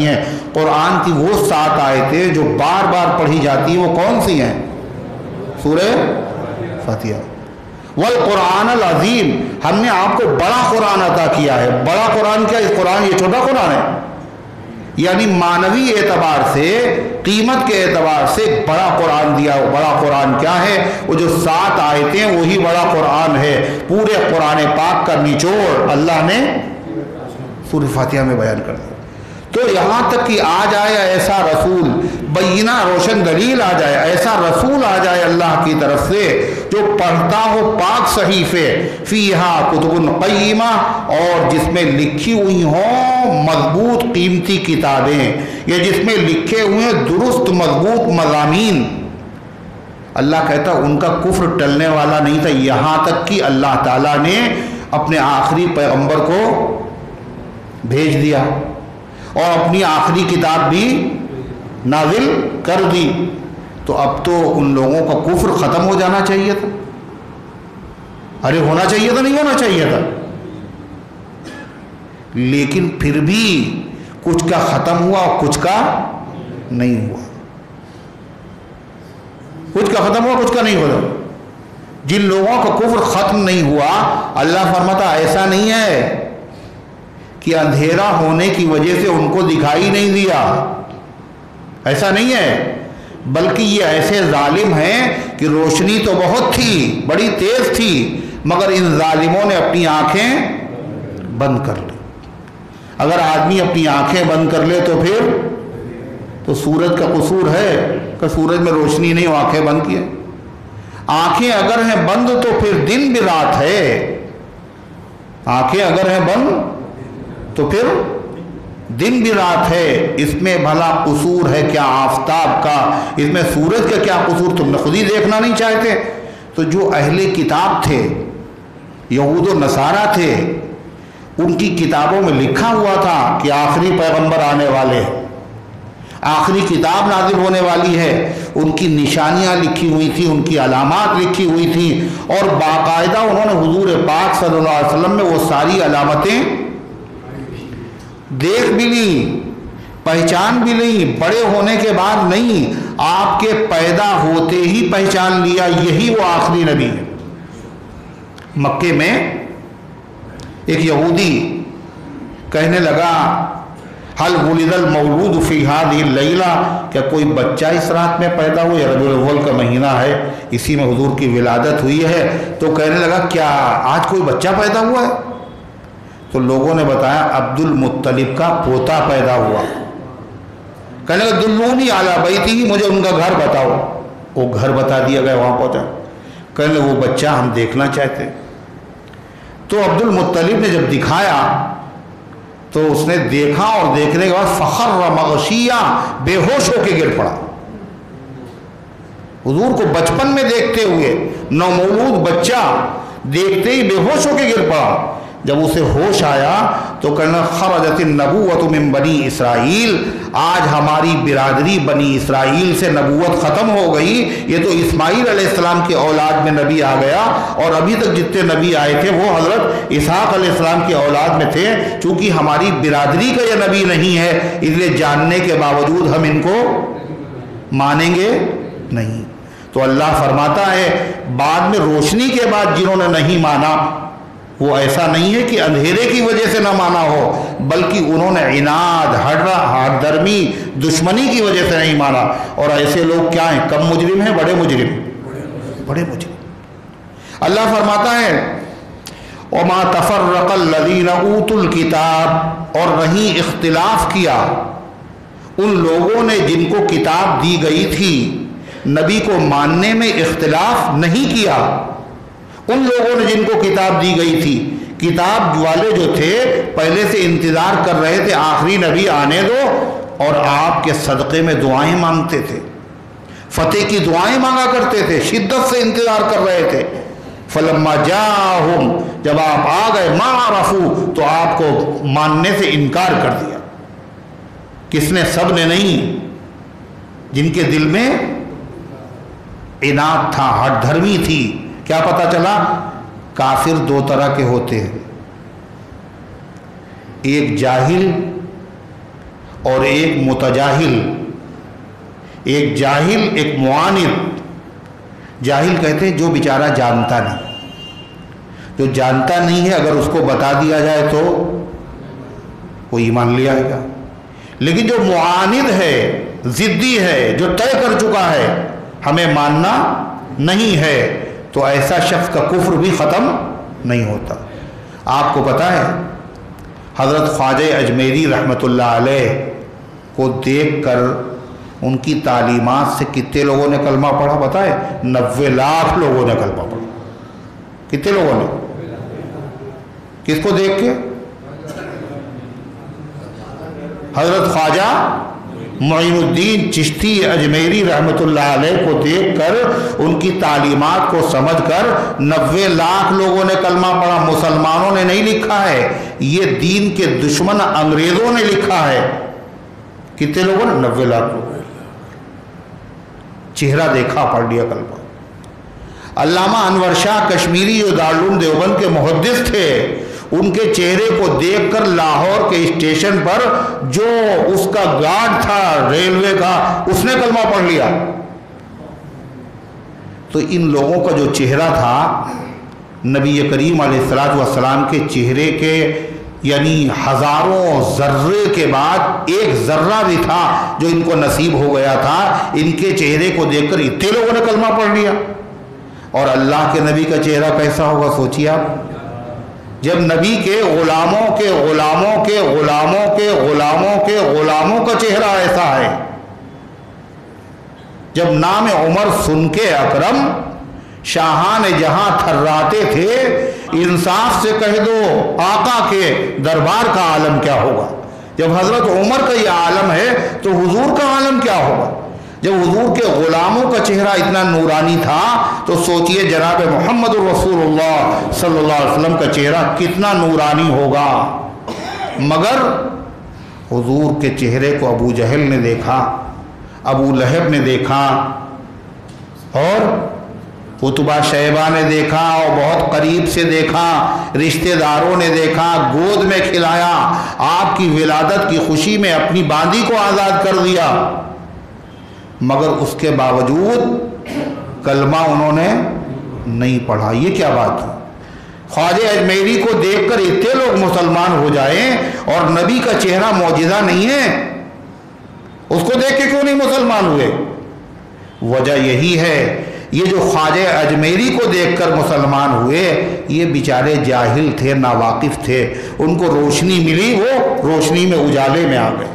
ہیں۔ قرآن کی وہ 7 آیتیں جو بار بار پڑھی جاتی ہیں، وہ کون سی ہیں؟ سورہ فاتحہ۔ والقرآن العظیم، ہم نے آپ کو بڑا قرآن عطا کیا ہے۔ بڑا قرآن کیا؟ اس قرآن، یہ چھوٹا قرآن ہے؟ یعنی معنوی اعتبار سے، قیمت کے اعتبار سے بڑا قرآن دیا. بڑا قرآن کیا ہے؟ وہ جو 7 آیتیں وہی بڑا قرآن ہے. پورے قرآن پاک کا نچوڑ اللہ نے سورہ فاتحہ میں بیان کر دیا. تو یہاں تک کہ آ جائے ایسا رسول، بینہ روشن دلیل آ جائے، ایسا رسول آ جائے اللہ کی طرف سے جو پڑھتا ہو پاک صحیفے، فیہا کتب قیمہ، اور جس میں لکھی ہوئی ہوں مضبوط قیمتی کتابیں، یا جس میں لکھے ہوئے درست مضبوط مضامین. اللہ کہتا ان کا کفر ٹلنے والا نہیں تھا، یہاں تک کہ اللہ تعالیٰ نے اپنے آخری پیغمبر کو بھیج دیا اور اپنی آخری کتاب بھی نازل کر دی. تو اب تو ان لوگوں کا کفر ختم ہو جانا چاہیے تھا. ارے ہونا چاہیے تھا، نہیں ہونا چاہیے تھا. لیکن پھر بھی کچھ کا ختم ہوا اور کچھ کا نہیں ہوا. کچھ کا ختم ہوا، کچھ کا نہیں ہوا. جن لوگوں کا کفر ختم نہیں ہوا، اللہ فرماتا ایسا نہیں ہے کہ اندھیرا ہونے کی وجہ سے ان کو دکھائی نہیں دیا. ایسا نہیں ہے، بلکہ یہ ایسے ظالم ہیں کہ روشنی تو بہت تھی، بڑی تیز تھی، مگر ان ظالموں نے اپنی آنکھیں بند کر لی. اگر آدمی اپنی آنکھیں بند کر لے تو پھر تو سورج کا قصور ہے کہ سورج میں روشنی نہیں ہو، آنکھیں بند کیے. آنکھیں اگر ہیں بند تو پھر دن بھی رات ہے. آنکھیں اگر ہیں بند تو پھر دن بھی رات ہے. اس میں بھلا قصور ہے کیا آفتاب کا؟ اس میں سورج کا کیا قصور؟ تم نے خود ہی دیکھنا نہیں چاہتے. تو جو اہل کتاب تھے، یہود و نصارہ تھے، ان کی کتابوں میں لکھا ہوا تھا کہ آخری پیغمبر آنے والے، آخری کتاب نازل ہونے والی ہے. ان کی نشانیاں لکھی ہوئی تھیں، ان کی علامات لکھی ہوئی تھیں، اور باقاعدہ انہوں نے حضور پاک صلی اللہ علیہ وسلم میں وہ ساری علامتیں دیکھ بھی لی، پہچان بھی لی. بڑے ہونے کے بعد نہیں، آپ کے پیدا ہوتے ہی پہچان لیا یہی وہ آخری نبی ہے. مکے میں ایک یہودی کہنے لگا حل ولد المولود فی ہذہ اللیلہ، کیا کوئی بچہ اس رات میں پیدا ہوا؟ ربیع الاول کا مہینہ ہے، اسی میں حضور کی ولادت ہوئی ہے. تو کہنے لگا کیا آج کوئی بچہ پیدا ہوا ہے؟ تو لوگوں نے بتایا عبد المطلب کا پوتا پیدا ہوا. کہنے لگا دلونی علی بیتہ، مجھے ان کا گھر بتاؤ. وہ گھر بتا دیا گیا، وہاں پہنچا. کہنے لگا وہ بچہ ہم دیکھنا چاہتے. تو عبد المطلب نے جب دکھایا تو اس نے دیکھا، اور دیکھنے کے بعد فخر مغشیہ، بے ہوش ہو کے گر پڑا. حضور کو بچپن میں دیکھتے ہوئے، نومولود بچہ دیکھتے ہی بے ہوش ہو کے گر پڑا. جب اسے ہوش آیا تو کہنا خرجت النبوۃ من بنی اسرائیل، آج ہماری برادری بنی اسرائیل سے نبوت ختم ہو گئی. یہ تو اسماعیل علیہ السلام کے اولاد میں نبی آ گیا، اور ابھی تک جتنے نبی آئے تھے وہ حضرت اسحاق علیہ السلام کی اولاد میں تھے. چونکہ ہماری برادری کا یہ نبی نہیں ہے، اس لیے جاننے کے باوجود ہم ان کو مانیں گے نہیں. تو اللہ فرماتا ہے بعد میں روشنی کے بعد جنہوں نے نہیں مانا، وہ ایسا نہیں ہے کہ اندھیرے کی وجہ سے نہ مانا ہو، بلکہ انہوں نے عناد، ہٹ درمی، دشمنی کی وجہ سے نہیں مانا. اور ایسے لوگ کیا ہیں؟ کم مجرم ہیں، بڑے مجرم، بڑے مجرم. اللہ فرماتا ہے وما تفرق الذین اوتوا الکتاب، اور نہیں اختلاف کیا ان لوگوں نے جن کو کتاب دی گئی تھی. نبی کو ماننے میں اختلاف نہیں کیا ان لوگوں نے جن کو کتاب دی گئی تھی. کتاب والے جو تھے پہلے سے انتظار کر رہے تھے آخری نبی آنے دو، اور آپ کے صدقے میں دعائیں مانگتے تھے، فتح کی دعائیں مانگا کرتے تھے، شدت سے انتظار کر رہے تھے. فلما جاءہم، جب آپ آ گئے، ما عرفوا، تو آپ کو ماننے سے انکار کر دیا. کس نے؟ سب نے نہیں. جن کے دل میں عناد تھا، ہٹ دھرمی تھی. کیا پتا چلا؟ کافر دو طرح کے ہوتے ہیں، ایک جاہل اور ایک متجاہل. ایک جاہل، ایک معاند. جاہل کہتے ہیں جو بیچارہ جانتا نہیں، جو جانتا نہیں ہے اگر اس کو بتا دیا جائے تو وہ ایمان لے آئے گا. لیکن جو معاند ہے، ضدی ہے، جو طے کر چکا ہے ہمیں ماننا نہیں ہے، تو ایسا شخص کا کفر بھی ختم نہیں ہوتا۔ آپ کو پتا ہے حضرت خواجہ اجمیری رحمۃ اللہ علیہ کو دیکھ کر ان کی تعلیمات سے کتنے لوگوں نے کلمہ پڑھا پتا ہے؟ 90 لاکھ لوگوں نے کلمہ پڑھا۔ کتنے لوگوں نے؟ کس کو دیکھ کے؟ حضرت خواجہ معین الدین چشتی اجمیری رحمۃ اللہ علیہ کو دیکھ کر، ان کی تعلیمات کو سمجھ کر 90 لاکھ لوگوں نے کلمہ پڑھا۔ مسلمانوں نے نہیں لکھا ہے، یہ دین کے دشمن انگریزوں نے لکھا ہے۔ کتنے لوگوں نے؟ 90 لاکھ لوگوں نے چہرہ دیکھا، پڑھ لیا کلمہ۔ علامہ انور شاہ کشمیری جو دارالعلوم دیوبند کے محدث تھے، ان کے چہرے کو دیکھ کر لاہور کے اسٹیشن پر جو اس کا گارڈ تھا ریلوے کا، اس نے کلمہ پڑھ لیا۔ تو ان لوگوں کا جو چہرہ تھا نبی کریم علیہ السلام کے چہرے کے یعنی ہزاروں ذرے کے بعد ایک ذرہ بھی تھا جو ان کو نصیب ہو گیا تھا۔ ان کے چہرے کو دیکھ کر اتنے لوگوں نے کلمہ پڑھ لیا، اور اللہ کے نبی کا چہرہ کیسا ہوگا سوچیے آپ۔ جب نبی کے غلاموں کے غلاموں کے غلاموں کے غلاموں کے غلاموں کا چہرہ ایسا ہے، جب نام عمر سن کے اکرم شاہان جہاں تھراتے تھے، انصاف سے کہہ دو آقا کے دربار کا عالم کیا ہوگا۔ جب حضرت عمر کا یہ عالم ہے تو حضور کا عالم کیا ہوگا۔ جب حضور کے غلاموں کا چہرہ اتنا نورانی تھا تو سوچئے جناب محمد رسول اللہ صلی اللہ علیہ وسلم کا چہرہ کتنا نورانی ہوگا۔ مگر حضور کے چہرے کو ابو جہل نے دیکھا، ابو لہب نے دیکھا، اور عتبہ شیبہ نے دیکھا، اور بہت قریب سے دیکھا، رشتہ داروں نے دیکھا، گود میں کھلایا، آپ کی ولادت کی خوشی میں اپنی باندی کو آزاد کر دیا، مگر اس کے باوجود کلمہ انہوں نے نہیں پڑھا۔ یہ کیا بات ہے؟ خواجہ اجمیری کو دیکھ کر اتنے لوگ مسلمان ہو جائیں اور نبی کا چہرہ معجزہ نہیں ہے، اس کو دیکھ کے کیوں نہیں مسلمان ہوئے؟ وجہ یہی ہے، یہ جو خواجہ اجمیری کو دیکھ کر مسلمان ہوئے یہ بیچارے جاہل تھے، ناواقف تھے، ان کو روشنی ملی، وہ روشنی میں اجالے میں آ گئے،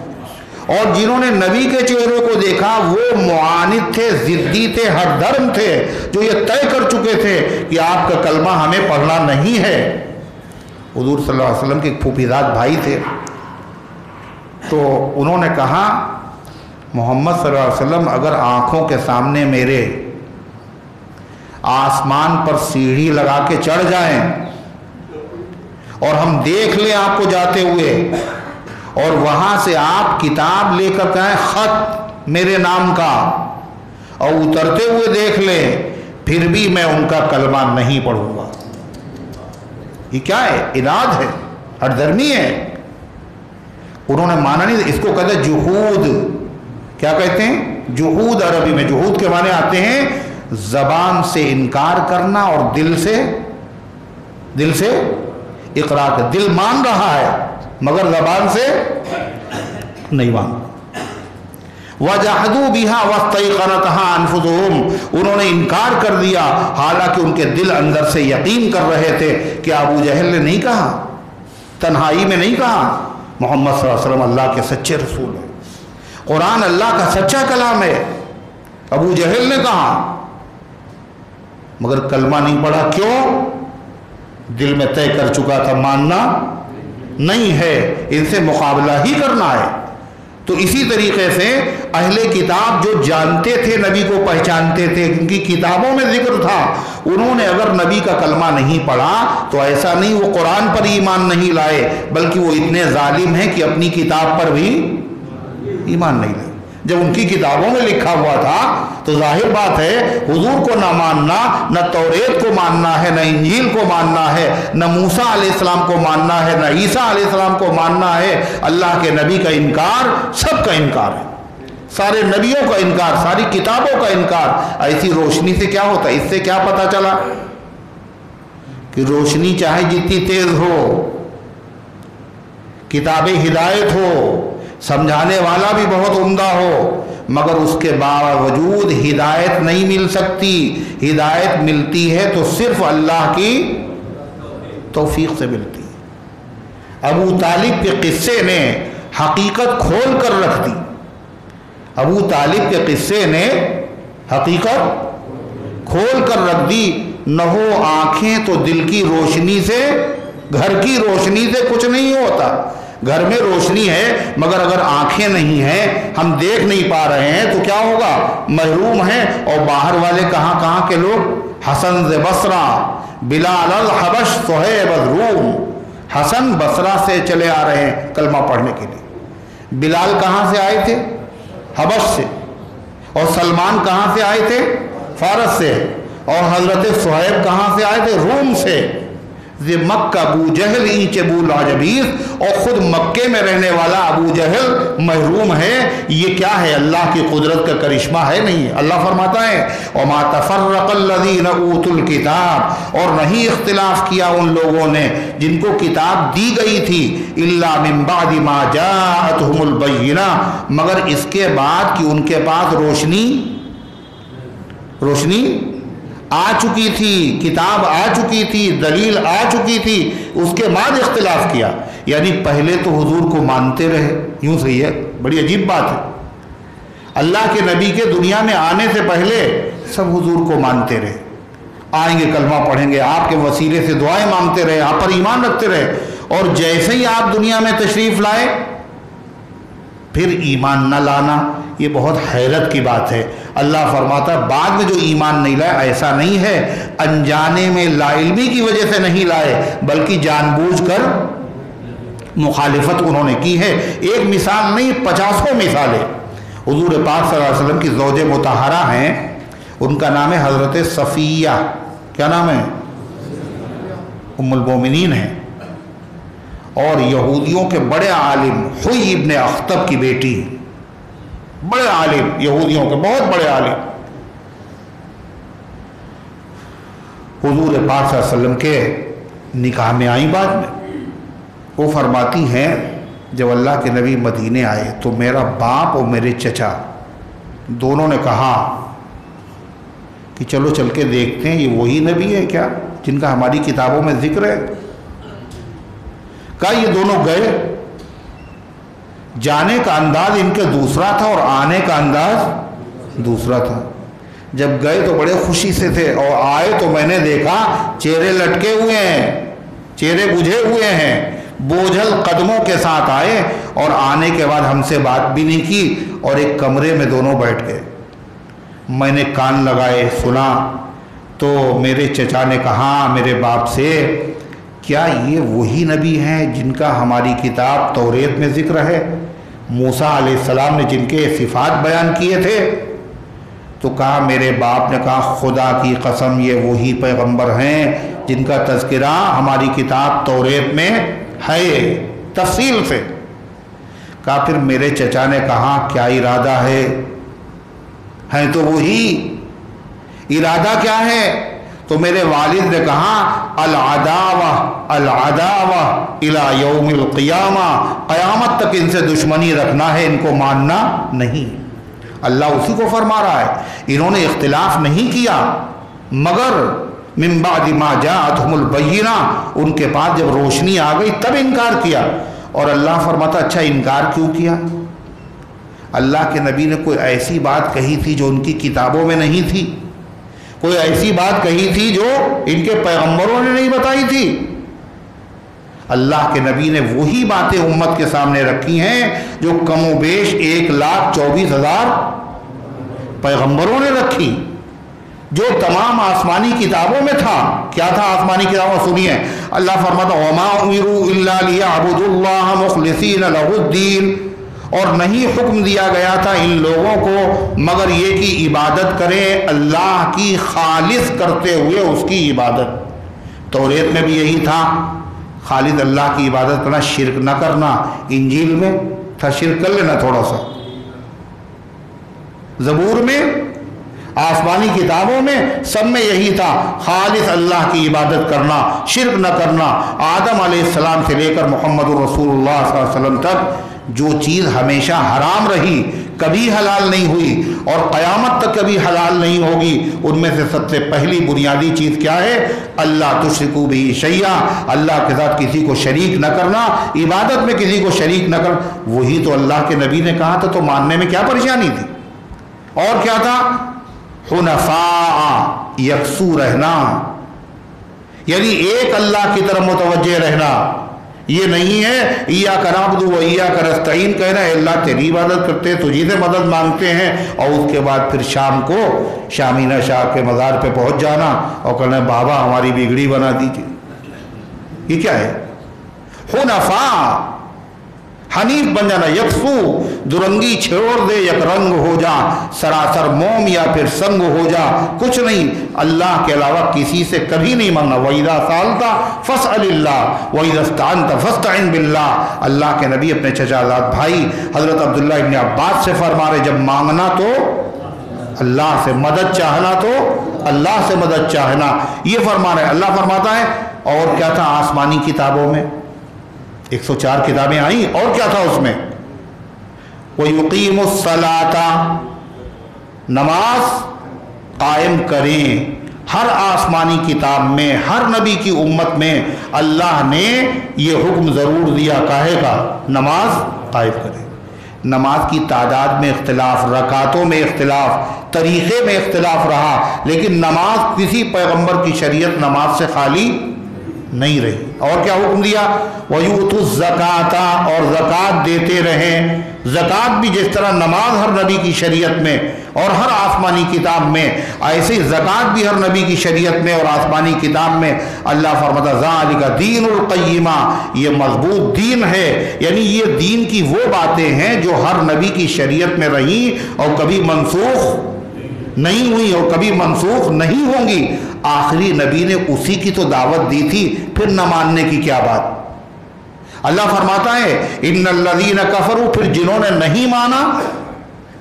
اور جنہوں نے نبی کے چہرے کو دیکھا وہ معاند تھے، ضدی تھے، ہر دھرم تھے، جو یہ طے کر چکے تھے کہ آپ کا کلمہ ہمیں پڑھنا نہیں ہے۔ حضور صلی اللہ علیہ وسلم کے ایک پھوپھیزاد بھائی تھے، تو انہوں نے کہا محمد صلی اللہ علیہ وسلم اگر آنکھوں کے سامنے میرے آسمان پر سیڑھی لگا کے چڑھ جائیں اور ہم دیکھ لیں آپ کو جاتے ہوئے، اور وہاں سے آپ کتاب لے کر کہیں خط میرے نام کا، اور اترتے ہوئے دیکھ لیں، پھر بھی میں ان کا کلمہ نہیں پڑھوں گا۔ یہ کیا ہے؟ اناد ہے، ہر درمی ہے۔ انہوں نے مانا نہیں، اس کو کہتے ہیں جہود۔ کیا کہتے ہیں؟ جہود۔ عربی میں جہود کے معنی آتے ہیں زبان سے انکار کرنا اور دل سے اقرار کرنا۔ دل مان رہا ہے مگر زبان سے نہیں مان۔ وَجَحَدُوا بِهَا وَاسْتَيْقَنَتْهَا أَنفُسُهُمْ، انہوں نے انکار کر دیا حالانکہ ان کے دل اندر سے یقین کر رہے تھے۔ کہ ابو جہل نے نہیں کہا، تنہائی میں نہیں کہا محمد صلی اللہ علیہ وسلم اللہ کے سچے رسول ہیں، قرآن اللہ کا سچا کلام ہے، ابو جہل نے کہا، مگر کلمہ نہیں پڑھا۔ کیوں؟ دل میں طے کر چکا تھا ماننا نہیں ہے، ان سے مقابلہ ہی کرنا ہے۔ تو اسی طریقے سے اہل کتاب جو جانتے تھے، نبی کو پہچانتے تھے، ان کی کتابوں میں ذکر تھا، انہوں نے اگر نبی کا کلمہ نہیں پڑھا تو ایسا نہیں وہ قرآن پر ایمان نہیں لائے، بلکہ وہ اتنے ظالم ہیں کہ اپنی کتاب پر بھی ایمان نہیں لائے۔ جب ان کی کتابوں میں لکھا ہوا تھا تو ظاہر بات ہے حضور کو نہ ماننا، نہ توریت کو ماننا ہے، نہ انجیل کو ماننا ہے، نہ موسیٰ علیہ السلام کو ماننا ہے، نہ عیسیٰ علیہ السلام کو ماننا ہے۔ اللہ کے نبی کا انکار سب کا انکار ہے، سارے نبیوں کا انکار، ساری کتابوں کا انکار۔ ایسی روشنی سے کیا ہوتا ہے؟ اس سے کیا پتا چلا کہ روشنی چاہے جتنی تیز ہو، کتاب ہدایت ہو، سمجھانے والا بھی بہت عمدہ ہو، مگر اس کے باوجود ہدایت نہیں مل سکتی۔ ہدایت ملتی ہے تو صرف اللہ کی توفیق سے ملتی ہے۔ ابو طالب کے قصے نے حقیقت کھول کر رکھ دی۔ ابو طالب کے قصے نے حقیقت کھول کر رکھ دی۔ نہ ہو آنکھیں تو دل کی روشنی سے، گھر کی روشنی سے کچھ نہیں ہوتا۔ گھر میں روشنی ہے مگر اگر آنکھیں نہیں ہیں، ہم دیکھ نہیں پا رہے ہیں تو کیا ہوگا؟ محروم ہیں۔ اور باہر والے کہاں کہاں کے لوگ؟ حسن ز بصرہ، بلال الحبش، صہیب الروم۔ حسن بصرہ سے چلے آ رہے ہیں کلمہ پڑھنے کے لیے۔ بلال کہاں سے آئے تھے؟ حبش سے۔ اور سلمان کہاں سے آئے تھے؟ فارس سے۔ اور حضرت صہیب کہاں سے آئے تھے؟ روم سے۔ مکہ ابو جہل اینچ ابو لاجبیز، اور خود مکے میں رہنے والا ابو جہل محروم ہے۔ یہ کیا ہے؟ اللہ کی قدرت کا کرشمہ ہے نہیں ہے؟ اللہ فرماتا ہے وَمَا تَفَرَّقَ الَّذِينَ أُوتُوا الْكِتَابَ، اور نہیں اختلاف کیا ان لوگوں نے جن کو کتاب دی گئی تھی، إِلَّا مِن بَعْدِ مَا جَاءَتْهُمُ الْبَيِّنَةُ، مگر اس کے بعد کہ ان کے پاس روشنی آ چکی تھی، کتاب آ چکی تھی، دلیل آ چکی تھی، اس کے بعد اختلاف کیا۔ یعنی پہلے تو حضور کو مانتے رہے، یوں صحیح ہے؟ بڑی عجیب بات ہے۔ اللہ کے نبی کے دنیا میں آنے سے پہلے سب حضور کو مانتے رہے، آئیں گے کلمہ پڑھیں گے، آپ کے وسیلے سے دعائیں مانگتے رہے، آپ پر ایمان رکھتے رہے، اور جیسے ہی آپ دنیا میں تشریف لائے پھر ایمان نہ لانا، یہ بہت حیرت کی بات ہے۔ اللہ فرماتا ہے بعد میں جو ایمان نہیں لائے، ایسا نہیں ہے انجانے میں لا علمی کی وجہ سے نہیں لائے، بلکہ جان بوجھ کر مخالفت انہوں نے کی ہے۔ ایک مثال نہیں، 50 مثالیں۔ حضور پاک صلی اللہ علیہ وسلم کی زوج مطہرہ ہیں، ان کا نام ہے حضرت صفیہ۔ کیا نام ہے؟ ام المومنین ہیں، اور یہودیوں کے بڑے عالم حوی ابن اخطب کی بیٹی، بڑے عالم، یہودیوں کے بہت بڑے عالم۔ حضور پاک صلی اللہ علیہ وسلم کے نکاح میں آئیں بعد میں۔ وہ فرماتی ہیں جب اللہ کے نبی مدینے آئے تو میرا باپ اور میرے چچا دونوں نے کہا کہ چلو چل کے دیکھتے ہیں یہ وہی نبی ہے کیا جن کا ہماری کتابوں میں ذکر ہے؟ کہا یہ دونوں گئے، جانے کا انداز ان کے دوسرا تھا اور آنے کا انداز دوسرا تھا۔ جب گئے تو بڑے خوشی سے تھے، اور آئے تو میں نے دیکھا چہرے لٹکے ہوئے ہیں، چہرے بجھے ہوئے ہیں، بوجھل قدموں کے ساتھ آئے، اور آنے کے بعد ہم سے بات بھی نہیں کی، اور ایک کمرے میں دونوں بیٹھ گئے۔ میں نے کان لگائے سنا تو میرے چچا نے کہا میرے باپ سے کیا یہ وہی نبی ہیں جن کا ہماری کتاب توریت میں ذکر ہے، موسیٰ علیہ السلام نے جن کے صفات بیان کیے تھے؟ تو کہا میرے باپ نے کہا خدا کی قسم یہ وہی پیغمبر ہیں جن کا تذکرہ ہماری کتاب توریت میں ہے تفصیل سے۔ کہا پھر میرے چچا نے کہا کیا ارادہ ہے؟ ہیں تو وہی، ارادہ کیا ہے؟ تو میرے والد نے کہا العداوہ العداوہ الی یوم القیامہ، قیامت تک ان سے دشمنی رکھنا ہے، ان کو ماننا نہیں۔ اللہ اسی کو فرما رہا ہے، انہوں نے اختلاف نہیں کیا، مگر من بعد ما جاءتهم البینہ، ان کے پاس جب روشنی آ گئی تب انکار کیا۔ اور اللہ فرماتا اچھا انکار کیوں کیا؟ اللہ کے نبی نے کوئی ایسی بات کہی تھی جو ان کی کتابوں میں نہیں تھی، کوئی ایسی بات کہی تھی جو ان کے پیغمبروں نے نہیں بتائی تھی۔ اللہ کے نبی نے وہی باتیں امت کے سامنے رکھی ہیں جو کم و بیش 1,24,000 پیغمبروں نے رکھی، جو تمام آسمانی کتابوں میں تھا۔ کیا تھا آسمانی کتابوں؟ سنیے، اللہ فرماتا وَمَا أُمِرُوا إِلَّا لِيَعْبُدُوا اللَّهَ مُخْلِصِينَ لَهُ الدِّينَ، اور نہیں حکم دیا گیا تھا ان لوگوں کو مگر یہ کہ عبادت کریں اللہ کی خالص کرتے ہوئے اس کی عبادت۔ توریت میں بھی یہی تھا، خالص اللہ کی عبادت کرنا، شرک نہ کرنا۔ انجیل میں تھا شرک کر لینا تھوڑا سا، زبور میں، آسمانی کتابوں میں، سب میں یہی تھا، خالص اللہ کی عبادت کرنا، شرک نہ کرنا۔ آدم علیہ السلام سے لے کر محمد الرسول اللہ صلی اللہ علیہ وسلم تک جو چیز ہمیشہ حرام رہی، کبھی حلال نہیں ہوئی اور قیامت تک کبھی حلال نہیں ہوگی، ان میں سے سب سے پہلی بنیادی چیز کیا ہے؟ اللہ تشرکوا بہ شیئا، اللہ کے ساتھ کسی کو شریک نہ کرنا، عبادت میں کسی کو شریک نہ کرنا۔ وہی تو اللہ کے نبی نے کہا تھا، تو ماننے میں کیا پریشانی تھی؟ اور کیا تھا؟ حنفاء، یکسو رہنا، یعنی ایک اللہ کی طرف متوجہ رہنا۔ یہ نہیں ہے ایاک نعبد و ایاک نستعین کہنا ہے اللہ تیری عبادت کرتے ہیں، تجھی سے مدد مانگتے ہیں، اور اس کے بعد پھر شام کو شامینہ شاہ کے مزار پہ پہنچ جانا اور کہنا بابا ہماری بگڑی بنا دیجیے۔ یہ کیا ہے؟ حنفاء، حنیف بن جانا، یکسو، درنگی چھوڑ دے، یک رنگ ہو جا، سراسر موم یا پھر سنگ ہو جا، کچھ نہیں، اللہ کے علاوہ کسی سے کبھی نہیں مانگنا۔ وَإِذَا سَأَلْتَ فَاسْأَلِ اللَّهَ وَإِذَا اسْتَعَنْتَ فَاسْتَعِنْ بِاللَّهِ۔ اللہ کے نبی اپنے چچا زاد بھائی حضرت عبداللہ ابن عباس سے فرما رہے جب مانگنا تو اللہ سے، مدد چاہنا تو اللہ سے مدد چاہنا، یہ فرما رہے۔ اللہ فرماتا ہے اور کیا تھا آسمانی کتابوں میں 104 کتابیں آئیں، اور کیا تھا اس میں؟ وَيُقِيمُ الصَّلَاةَ، نماز قائم کریں۔ ہر آسمانی کتاب میں، ہر نبی کی امت میں اللہ نے یہ حکم ضرور دیا، کہے گا نماز قائم کریں۔ نماز کی تعداد میں اختلاف، رکعتوں میں اختلاف، طریقے میں اختلاف رہا، لیکن نماز کسی پیغمبر کی شریعت نماز سے خالی نہیں رہی۔ اور کیا حکم دیا؟ وَيُؤْتُوا الزَّكَاةَ، اور زکوٰۃ دیتے رہیں۔ زکوٰۃ بھی جس طرح نماز ہر نبی کی شریعت میں اور ہر آسمانی کتاب میں، ایسے زکوٰۃ بھی ہر نبی کی شریعت میں اور آسمانی کتاب میں۔ اللہ فرماتا ذَلِكَ دِينُ الْقَيِّمَةِ، یہ مضبوط دین ہے، یعنی یہ دین کی وہ باتیں ہیں جو ہر نبی کی شریعت میں رہیں اور کبھی منسوخ نہیں ہوئی اور کبھی منسوخ نہیں ہوں گی۔ آخری نبی نے اسی کی تو دعوت دی تھی، پھر نہ ماننے کی کیا بات؟ اللہ فرماتا ہے ان الذین کفروا، پھر جنہوں نے نہیں مانا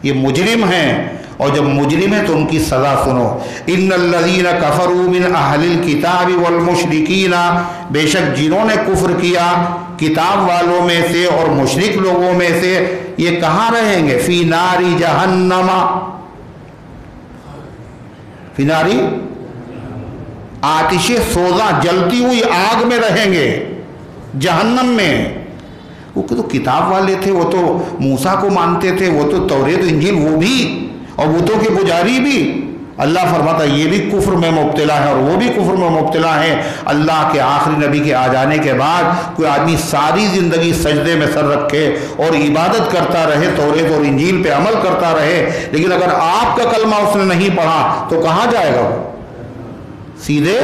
یہ مجرم ہیں، اور جب مجرم ہیں تو ان کی سزا سنو۔ ان الذین کفروا من اہل الکتاب والمشرکین، بے شک جنہوں نے کفر کیا کتاب والوں میں سے اور مشرک لوگوں میں سے، یہ کہاں رہیں گے؟ فی نار جہنم، فی ناری، آتش سوزا جلتی ہوئی آگ میں رہیں گے، جہنم میں۔ وہ تو کتاب والے تھے، وہ تو موسیٰ کو مانتے تھے، وہ تو توریت انجیل وہ بھی، اور بتوں کے پجاری بھی۔ اللہ فرماتا ہے یہ بھی کفر میں مبتلا ہے اور وہ بھی کفر میں مبتلا ہے۔ اللہ کے آخری نبی کے آ جانے کے بعد کوئی آدمی ساری زندگی سجدے میں سر رکھے اور عبادت کرتا رہے، توریت اور انجیل پہ عمل کرتا رہے، لیکن اگر آپ کا کلمہ اس نے نہیں پڑھا تو کہاں جائے گا؟ وہ سیدھے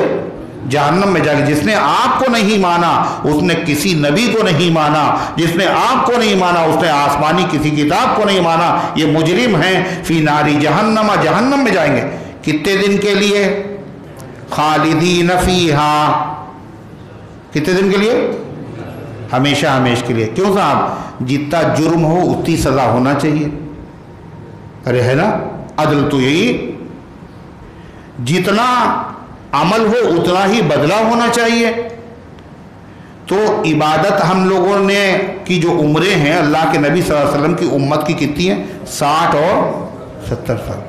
جہنم میں جائے گا۔ جس نے آپ کو نہیں مانا اس نے کسی نبی کو نہیں مانا، جس نے آپ کو نہیں مانا اس نے آسمانی کسی کتاب کو نہیں مانا، یہ مجرم ہیں۔ فی ناری جہنم، جہنم میں جائیں گے۔ کتنے دن کے لیے؟ خالدین فیہا، کتنے دن کے لیے؟ ہمیشہ ہمیشہ کے لیے۔ کیوں صاحب؟ جتنا جرم ہو اتنی سزا ہونا چاہیے، ارے ہے نا، عدل تو یہی، جتنا عمل ہو اتنا ہی بدلہ ہونا چاہیے۔ تو عبادت ہم لوگوں نے کی جو عمریں ہیں اللہ کے نبی صلی اللہ علیہ وسلم کی امت کی کتنی ہیں؟ 60 اور 70 سال۔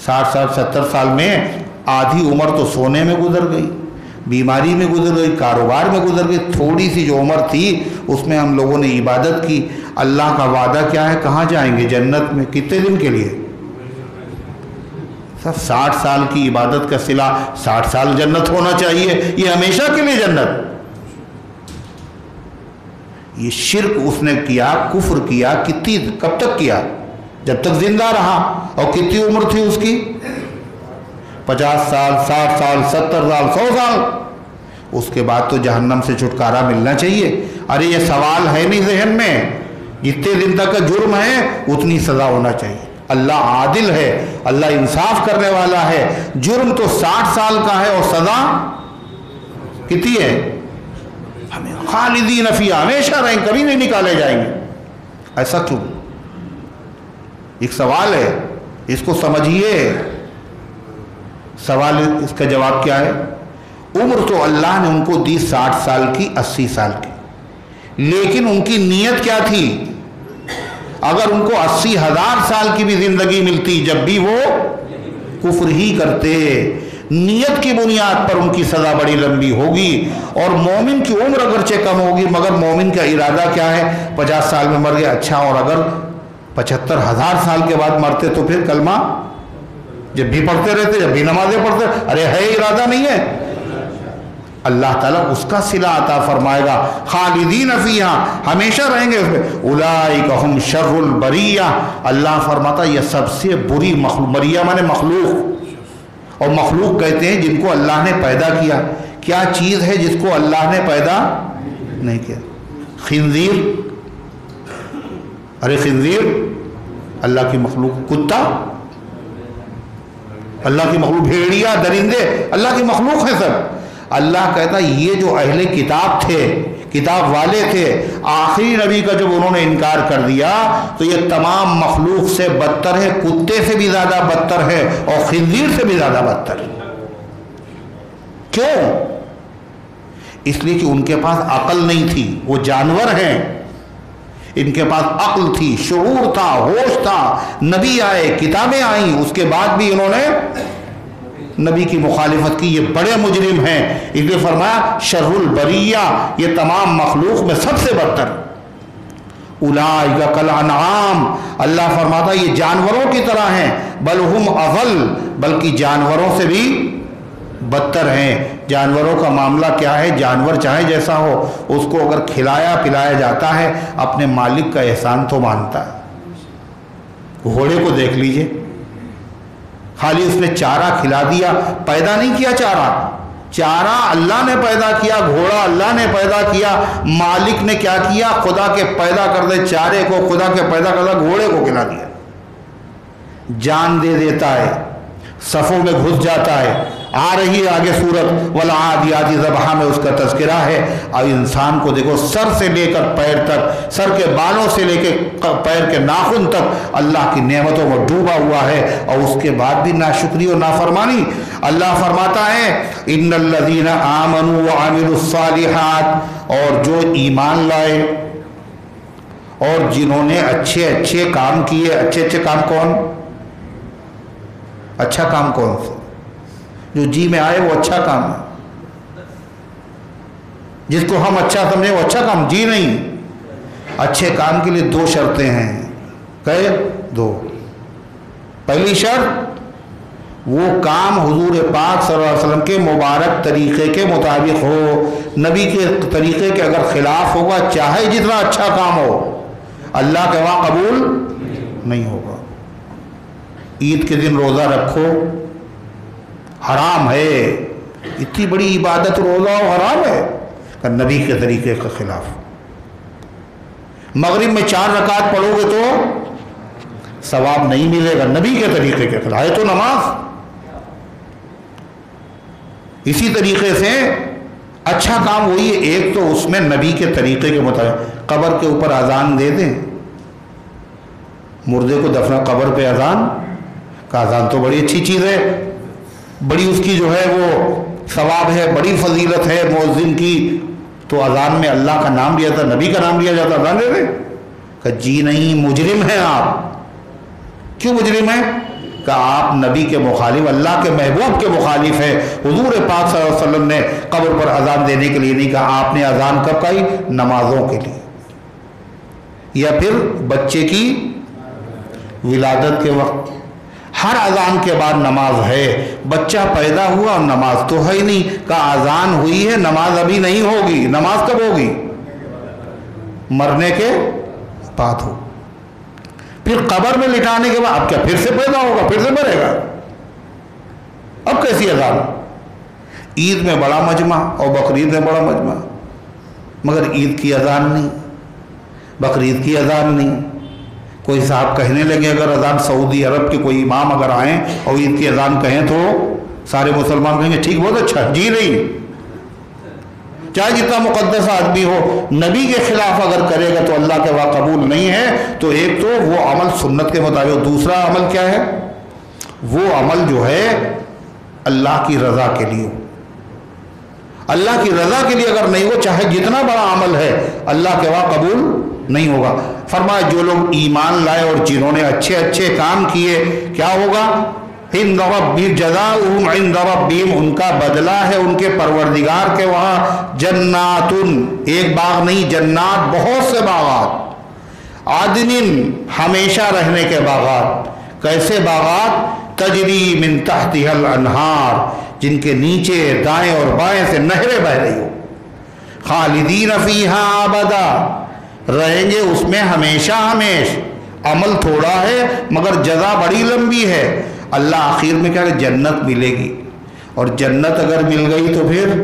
60 سال 70 سال میں آدھی عمر تو سونے میں گزر گئی، بیماری میں گزر گئی، کاروبار میں گزر گئی۔ تھوڑی سی جو عمر تھی اس میں ہم لوگوں نے عبادت کی۔ اللہ کا وعدہ کیا ہے؟ کہاں جائیں گے؟ جنت میں۔ کتنے دن کے لیے؟ سب 60 سال کی عبادت کا صلہ، 60 سال جنت ہونا چاہیے، یہ ہمیشہ کے لیے جنت۔ یہ شرک اس نے کیا، کفر کیا، کتنی کب تک کیا؟ جب تک زندہ رہا۔ اور کتنی عمر تھی اس کی؟ 50 سال، 60 سال، 70 سال، 100 سال۔ اس کے بعد تو جہنم سے چھٹکارا ملنا چاہیے۔ ارے یہ سوال ہے نہیں ذہن میں، جتنے دن تک کا جرم ہے اتنی سزا ہونا چاہیے۔ اللہ عادل ہے، اللہ انصاف کرنے والا ہے۔ جرم تو 60 سال کا ہے اور سزا کتنی ہے؟ ہمیں خالدین فیہا، ہمیشہ رہیں، کبھی نہیں نکالے جائیں گے۔ ایسا کیوں؟ ایک سوال ہے، اس کو سمجھیے۔ سوال، اس کا جواب کیا ہے؟ عمر تو اللہ نے ان کو دی 60 سال کی، 80 سال کی، لیکن ان کی نیت کیا تھی؟ اگر ان کو 80,000 سال کی بھی زندگی ملتی جب بھی وہ کفر ہی کرتے. نیت کی بنیاد پر ان کی سزا بڑی لمبی ہوگی. اور مومن کی عمر اگرچہ کم ہوگی مگر مومن کا ارادہ کیا ہے؟ 50 سال میں مر گئے اچھا، اور اگر 75,000 سال کے بعد مرتے تو پھر کلمہ جب بھی پڑھتے رہتے، جب بھی نمازیں پڑھتے، ارے ہے ارادہ نہیں ہے. اللہ تعالیٰ اس کا صلہ عطا فرمائے گا. خالدین فیہا، ہمیشہ رہیں گے اس میں. اولئک ہم شر البریہ، اللہ فرماتا یہ سب سے بری مخلوق، بریہ مانے مخلوق، اور مخلوق کہتے ہیں جن کو اللہ نے پیدا کیا. کیا چیز ہے جس کو اللہ نے پیدا نہیں کیا؟ خنزیر، ارے خنزیر اللہ کی مخلوق، کتا اللہ کی مخلوق، بھیڑیا، درندے اللہ کی مخلوق ہے سب. اللہ کہتا یہ جو اہل کتاب تھے، کتاب والے تھے، آخری نبی کا جب انہوں نے انکار کر دیا تو یہ تمام مخلوق سے بدتر ہے، کتے سے بھی زیادہ بدتر ہے اور خنزیر سے بھی زیادہ بدتر ہے. کیوں؟ اس لیے کہ ان کے پاس عقل نہیں تھی، وہ جانور ہیں. ان کے پاس عقل تھی، شعور تھا، ہوش تھا. نبی آئے، کتابیں آئیں، اس کے بعد بھی انہوں نے نبی کی مخالفت کی. یہ بڑے مجرم ہیں. اس لیے فرمایا شر البریہ، یہ تمام مخلوق میں سب سے بدتر. اولئک کالانعام، اللہ فرماتا یہ جانوروں کی طرح ہیں. بل ہم اضل، بلکہ جانوروں سے بھی بدتر ہیں. جانوروں کا معاملہ کیا ہے؟ جانور چاہے جیسا ہو، اس کو اگر کھلایا پلایا جاتا ہے اپنے مالک کا احسان تو مانتا ہے. گھوڑے کو دیکھ لیجئے، خالی اس نے چارہ کھلا دیا، پیدا نہیں کیا چارہ. چارہ اللہ نے پیدا کیا، گھوڑا اللہ نے پیدا کیا. مالک نے کیا کیا؟ خدا کے پیدا کردے چارے کو، خدا کے پیدا کردہ گھوڑے کو کھلا دیا. جان دے دیتا ہے، صفوں میں گھس جاتا ہے. آ رہی ہے آگے سورت والعادیات ضبحا میں اس کا تذکرہ ہے. اور انسان کو دیکھو سر سے لے کر پیر تک، سر کے بالوں سے لے کے پیر کے ناخن تک اللہ کی نعمتوں میں ڈوبا ہوا ہے، اور اس کے بعد بھی ناشکری اور نافرمانی. اللہ فرماتا ہے ان الذین آمنوا وعملوا الصالحات، اور جو ایمان لائے اور جنہوں نے اچھے اچھے کام کیے. اچھے اچھے کام کون؟ اچھا کام کون سے؟ جو جی میں آئے وہ اچھا کام ہے. جس کو ہم اچھا سمجھیں وہ اچھا کام جی نہیں. اچھے کام کے لیے 2 شرطیں ہیں. کہ 2. پہلی شرط وہ کام حضور پاک صلی اللہ علیہ وسلم کے مبارک طریقے کے مطابق ہو. نبی کے طریقے کے اگر خلاف ہوگا چاہے جتنا اچھا کام ہو اللہ کے وہاں قبول نہیں ہوگا. عید کے دن روزہ رکھو، حرام ہے. اتنی بڑی عبادت روزہ حرام ہے کہ نبی کے طریقے کے خلاف. مغرب میں 4 رکعت پڑھو گے تو ثواب نہیں ملے گا، نبی کے طریقے کے خلاف ہے. تو نماز اسی طریقے سے اچھا کام وہی ہے. ایک تو اس میں نبی کے طریقے کے مطابق قبر کے اوپر اذان دے دیں، مردے کو دفنا قبر پہ اذان کا، اذان تو بڑی اچھی چیز ہے، بڑی اس کی جو ہے وہ ثواب ہے، بڑی فضیلت ہے مؤذن کی. تو اذان میں اللہ کا نام لیا جاتا، نبی کا نام لیا جاتا، اذان دے دیں. کہ جی نہیں، مجرم ہیں آپ. کیوں مجرم ہیں؟ کہ آپ نبی کے مخالف، اللہ کے محبوب کے مخالف ہیں. حضور پاک صلی اللہ علیہ وسلم نے قبر پر اذان دینے کے لیے نہیں کہا. آپ نے اذان کب کہی؟ نمازوں کے لیے، یا پھر بچے کی ولادت کے وقت. ہر اذان کے بعد نماز ہے. بچہ پیدا ہوا اور نماز تو ہے ہی نہیں. کہ اذان ہوئی ہے، نماز ابھی نہیں ہوگی. نماز کب ہوگی؟ مرنے کے بعد ہو. پھر قبر میں لٹانے کے بعد اب کیا پھر سے پیدا ہوگا، پھر سے مرے گا؟ اب کیسی اذان؟ عید میں بڑا مجمع اور بقرعید میں بڑا مجمع، مگر عید کی اذان نہیں، بقرعید کی اذان نہیں. کوئی صاحب کہنے لگے اگر اذان سعودی عرب کے کوئی امام اگر آئیں اور عید کی اذان کہیں تو سارے مسلمان کہیں گے ٹھیک، بہت اچھا. جی نہیں، چاہے جتنا مقدس آدمی ہو، نبی کے خلاف اگر کرے گا تو اللہ کے وہاں قبول نہیں ہے. تو ایک تو وہ عمل سنت کے مطابق، دوسرا عمل کیا ہے؟ وہ عمل جو ہے اللہ کی رضا کے لیے ہو. اللہ کی رضا کے لیے اگر نہیں ہو، چاہے جتنا بڑا عمل ہے اللہ کے وہاں قبول نہیں ہوگا۔ فرمایا جو لوگ ایمان لائے اور جنہوں نے اچھے اچھے کام کیے کیا ہوگا؟ عند ربہم جزاؤہم عند ربہم، ان کا بدلہ ہے ان کے پروردگار کے وہاں، جنات، ایک باغ نہیں جنات، بہت سے باغات، عدن، ہمیشہ رہنے کے باغات۔ کیسے باغات؟ تجری من تحتها الانہار، جن کے نیچے دائیں اور بائیں سے نہریں بہ رہی ہو، خالدین فیہا ابدا، رہیں گے اس میں ہمیشہ ہمیش۔ عمل تھوڑا ہے مگر جزا بڑی لمبی ہے۔ اللہ آخر میں کیا کہ جنت ملے گی، اور جنت اگر مل گئی تو پھر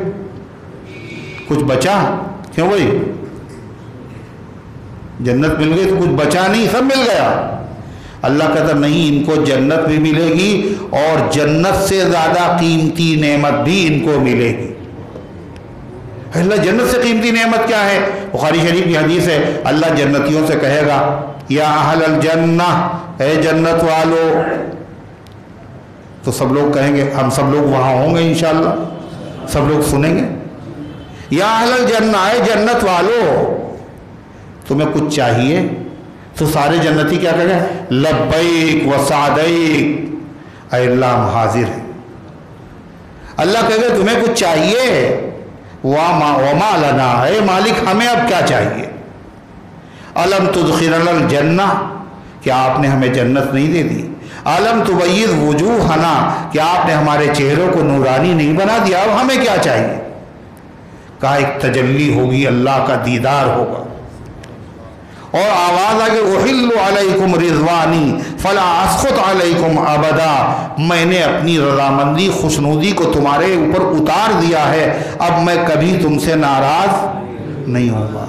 کچھ بچا؟ کیوں بھائی؟ جنت مل گئی تو کچھ بچا نہیں، سب مل گیا۔ اللہ کہتا نہیں، ان کو جنت بھی ملے گی اور جنت سے زیادہ قیمتی نعمت بھی ان کو ملے گی۔ اللہ جنت سے قیمتی نعمت کیا ہے؟ بخاری شریف کی حدیث ہے، اللہ جنتیوں سے کہے گا یا اہل الجنہ، اے جنت والو، تو سب لوگ کہیں گے، ہم سب لوگ وہاں ہوں گے انشاءاللہ، سب لوگ سنیں گے، یا اہل الجنہ، اے جنت والو تمہیں کچھ چاہیے؟ تو سارے جنتی کیا کہیں گے؟ لبیک و سعدیک، اے اللہ ہم حاضر ہیں۔ اللہ کہے گا تمہیں کچھ چاہیے؟ وما لنا، اے مالک ہمیں اب کیا چاہیے؟ الم تدخلنا الجنہ، کیا آپ نے ہمیں جنت نہیں دے دی؟ الم تبیض وجوہنا، کیا آپ نے ہمارے چہروں کو نورانی نہیں بنا دیا؟ اب ہمیں کیا چاہیے؟ کہا ایک تجلی ہوگی، اللہ کا دیدار ہوگا، اور آواز آگے احل علیکم رضوانی فلا اسخط علیکم ابدا، میں نے اپنی رضامندی خوشنودی کو تمہارے اوپر اتار دیا ہے، اب میں کبھی تم سے ناراض نہیں ہوگا۔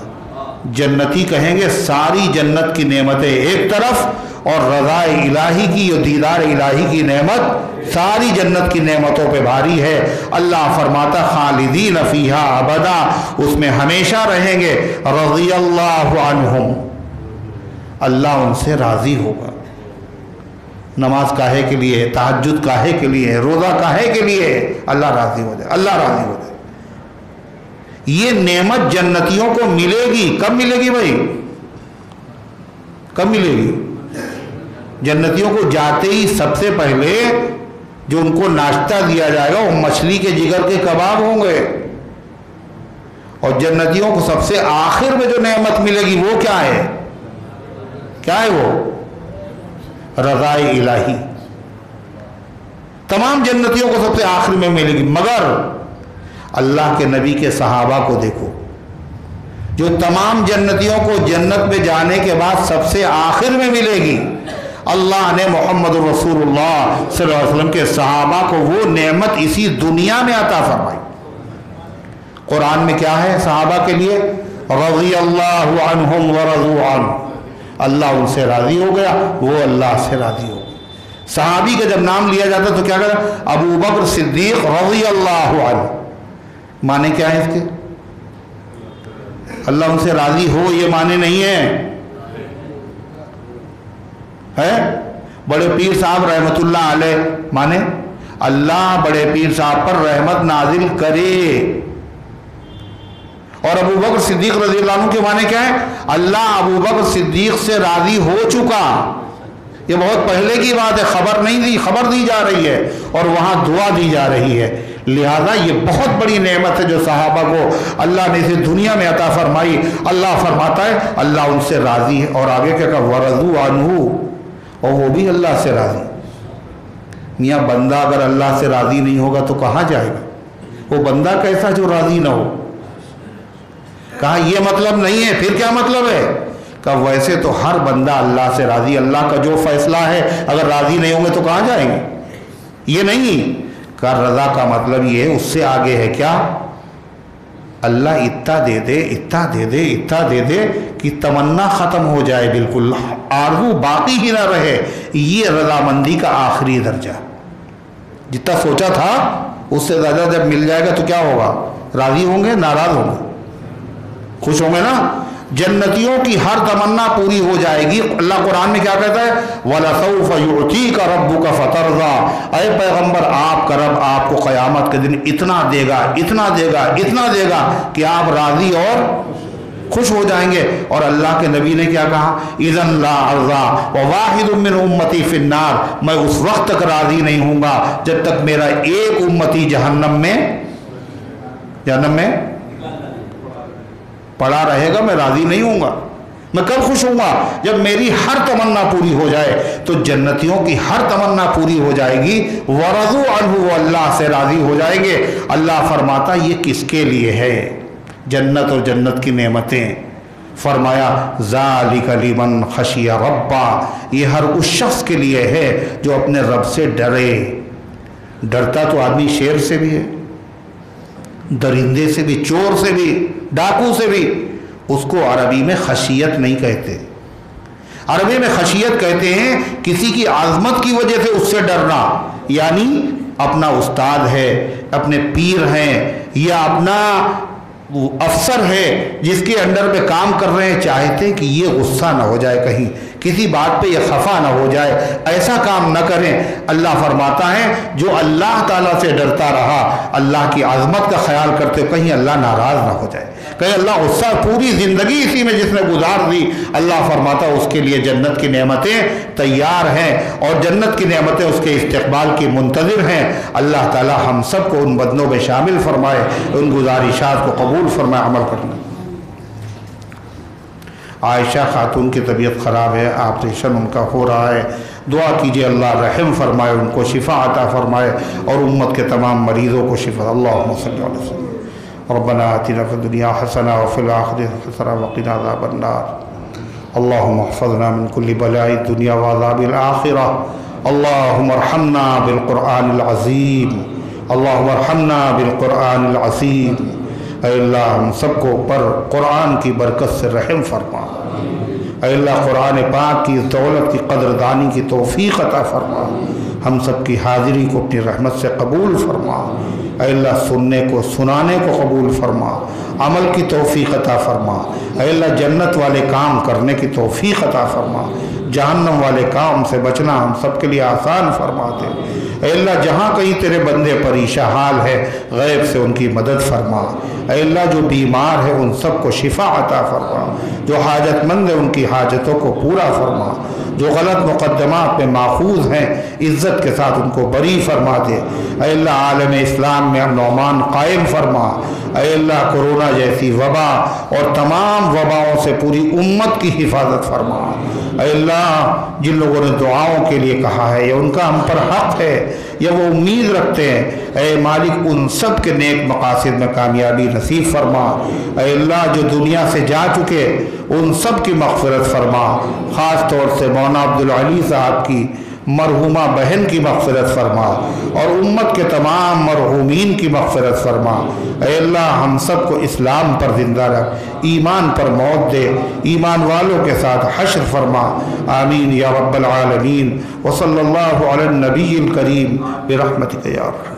جنتی کہیں گے ساری جنت کی نعمتیں ایک طرف، اور رضا الہی کی اور دیدار الہی کی نعمت ساری جنت کی نعمتوں پہ بھاری ہے۔ اللہ فرماتا خالدین فیہا ابدا، اس میں ہمیشہ رہیں گے، رضی اللہ عنہم، اللہ ان سے راضی ہوگا۔ نماز کاہے کے لیے، تہجد کاہے کے لیے، روزہ کاہے کے لیے؟ اللہ راضی ہو جائے، اللہ راضی ہو جائے۔ یہ نعمت جنتیوں کو ملے گی، کب ملے گی بھائی؟ کب ملے گی؟ جنتیوں کو جاتے ہی سب سے پہلے جو ان کو ناشتہ دیا جائے گا وہ مچھلی کے جگر کے کباب ہوں گے، اور جنتیوں کو سب سے آخر میں جو نعمت ملے گی وہ کیا ہے؟ کیا ہے وہ؟ رضا الہی۔ تمام جنتیوں کو سب سے آخر میں ملے گی، مگر اللہ کے نبی کے صحابہ کو دیکھو، جو تمام جنتیوں کو جنت میں جانے کے بعد سب سے آخر میں ملے گی، اللہ نے محمد رسول اللہ صلی اللہ علیہ وسلم کے صحابہ کو وہ نعمت اسی دنیا میں عطا فرمائی۔ قرآن میں کیا ہے صحابہ کے لیے؟ رضی اللہ عنہم ورضوا عنہ، اللہ ان سے راضی ہو گیا، وہ اللہ سے راضی ہو گیا۔ صحابی کا جب نام لیا جاتا تو کیا کہتا؟ ابو بکر صدیق رضی اللہ عنہ، معنی کیا ہے اس کے؟ اللہ ان سے راضی ہو، یہ معنی نہیں ہے۔ بڑے پیر صاحب رحمت اللہ علیہ، مانے اللہ بڑے پیر صاحب پر رحمت نازل کرے، اور ابو بکر صدیق رضی اللہ عنہ کے معنی کیا ہے؟ اللہ ابو بکر صدیق سے راضی ہو چکا۔ یہ بہت پہلے کی بات ہے، خبر نہیں دی، خبر دی جا رہی ہے اور وہاں دعا دی جا رہی ہے۔ لہذا یہ بہت بڑی نعمت ہے جو صحابہ کو اللہ نے اسے دنیا میں عطا فرمائی۔ اللہ فرماتا ہے اللہ ان سے راضی ہے، اور آگے کیا کہا؟ وَرَضُوا عَنْهُ، اور وہ بھی اللہ سے راضی۔ میاں بندہ اگر اللہ سے راضی نہیں ہوگا تو کہاں جائے گا؟ وہ بندہ کیسا جو راضی نہ ہو؟ کہا یہ مطلب نہیں ہے، پھر کیا مطلب ہے؟ کہ ویسے تو ہر بندہ اللہ سے راضی، اللہ کا جو فیصلہ ہے اگر راضی نہیں ہوں گے تو کہاں جائیں گے؟ یہ نہیں کہ رضا کا مطلب یہ ہے، اس سے آگے ہے کیا؟ اللہ اتنا دے دے، اتنا دے دے، اتنا دے دے کہ تمنا ختم ہو جائے، بالکل آرزو باقی ہی نہ رہے۔ یہ رضامندی کا آخری درجہ، جتنا سوچا تھا اس سے زیادہ جب مل جائے گا تو کیا ہوگا؟ راضی ہوں گے، ناراض ہوں گے، خوش ہوں گے نا؟ جنتیوں کی ہر تمنا پوری ہو جائے گی۔ اللہ قرآن میں کیا کہتا ہے؟ وَلَسَوْفَ يُعْتِيكَ رَبُّكَ فَتَرْضَىٰ، اے پیغمبر آپ کا رب آپ کو قیامت کے دن اتنا دے گا، اتنا دے گا، اتنا دے گا کہ آپ راضی اور خوش ہو جائیں گے۔ اور اللہ کے نبی نے کیا کہا؟ اذن لا ارضا وواحد من امتی فی النار، میں اس وقت تک راضی نہیں ہوں گا جب تک میرا ایک امتی جہنم میں پڑا رہے گا، میں راضی نہیں ہوں گا۔ میں کب خوش ہوں گا؟ جب میری ہر تمنا پوری ہو جائے۔ تو جنتیوں کی ہر تمنا پوری ہو جائے گی، ورضوا عنہ، وہ اللہ سے راضی ہو جائیں گے۔ اللہ فرماتا یہ کس کے لیے ہے جنت اور جنت کی نعمتیں؟ فرمایا ذالک لمن خشی ربا، یہ ہر اس شخص کے لیے ہے جو اپنے رب سے ڈرے۔ ڈرتا تو آدمی شیر سے بھی ہے، درندے سے بھی، چور سے بھی، ڈاکو سے بھی۔ اس کو عربی میں خشیت نہیں کہتے، عربی میں خشیت کہتے ہیں کسی کی عظمت کی وجہ سے اس سے ڈرنا، یعنی اپنا استاد ہے، اپنے پیر ہیں، یا اپنا افسر ہے جس کے انڈر میں کام کر رہے ہیں، چاہتے ہیں کہ یہ غصہ نہ ہو جائے، کہیں کسی بات پہ یہ خفا نہ ہو جائے، ایسا کام نہ کریں۔ اللہ فرماتا ہے جو اللہ تعالیٰ سے ڈرتا رہا، اللہ کی عظمت کا خیال کرتے کہیں اللہ ناراض نہ ہو جائے، کہیں اللہ غصہ، پوری زندگی اسی میں جس نے گزار دی، اللہ فرماتا اس کے لیے جنت کی نعمتیں تیار ہیں اور جنت کی نعمتیں اس کے استقبال کی منتظر ہیں۔ اللہ تعالیٰ ہم سب کو ان بدنوں میں شامل فرمائے، ان گزارشات کو قبول فرمائے، عمل کرنا۔ عائشہ خاتون کی طبیعت خراب ہے، آپریشن ان کا ہو رہا ہے، دعا کیجئے اللہ رحم فرمائے، ان کو شفا عطا فرمائے اور امت کے تمام مریضوں کو شفا۔ اللہم صلی اللہ علیہ وسلم۔ ربنا آتنا فی الدنیا حسنہ وفی الآخرۃ حسنہ وقنا عذاب النار۔ اللہم احفظنا من کل بلاء الدنیا وعذاب الآخرہ۔ اللہم ارحمنا بالقرآن العظیم، اللہم ارحمنا بالقرآن العظیم۔ اے اللہ ہم سب کو پر قرآن کی برکت سے رحم فرما۔ اے اللہ قرآن پاک کی دولت کی قدردانی کی توفیق عطا فرما، ہم سب کی حاضری کو اپنی رحمت سے قبول فرما۔ اے اللہ سننے کو سنانے کو قبول فرما، عمل کی توفیق عطا فرما۔ اے اللہ جنت والے کام کرنے کی توفیق عطا فرما، جہنم والے کام سے بچنا ہم سب کے لیے آسان فرما دے۔ اے اللہ جہاں کہیں تیرے بندے پریشان حال ہے، غیب سے ان کی مدد فرما۔ اے اللہ جو بیمار ہے ان سب کو شفا عطا فرما، جو حاجت مند ہے ان کی حاجتوں کو پورا فرما، جو غلط مقدمات میں ماخوذ ہیں عزت کے ساتھ ان کو بری فرما دے۔ اے اللہ عالم اسلام میں امن و امان قائم فرما۔ اے اللہ کورونا جیسی وبا اور تمام وباؤں سے پوری امت کی حفاظت فرما۔ اے اللہ جن لوگوں نے دعاؤں کے لیے کہا ہے یا ان کا ہم پر حق ہے یا وہ امید رکھتے ہیں، اے مالک ان سب کے نیک مقاصد میں کامیابی نصیب فرما۔ اے اللہ جو دنیا سے جا چکے ان سب کی مغفرت فرما، خاص طور سے مولانا عبدالعلی صاحب کی مرحومہ بہن کی مغفرت فرما اور امت کے تمام مرحومین کی مغفرت فرما۔ اے اللہ ہم سب کو اسلام پر زندہ رکھ، ایمان پر موت دے، ایمان والوں کے ساتھ حشر فرما۔ آمین یا رب العالمین۔ وصلی اللہ علی النبی الکریم برحمتک یا رحمت۔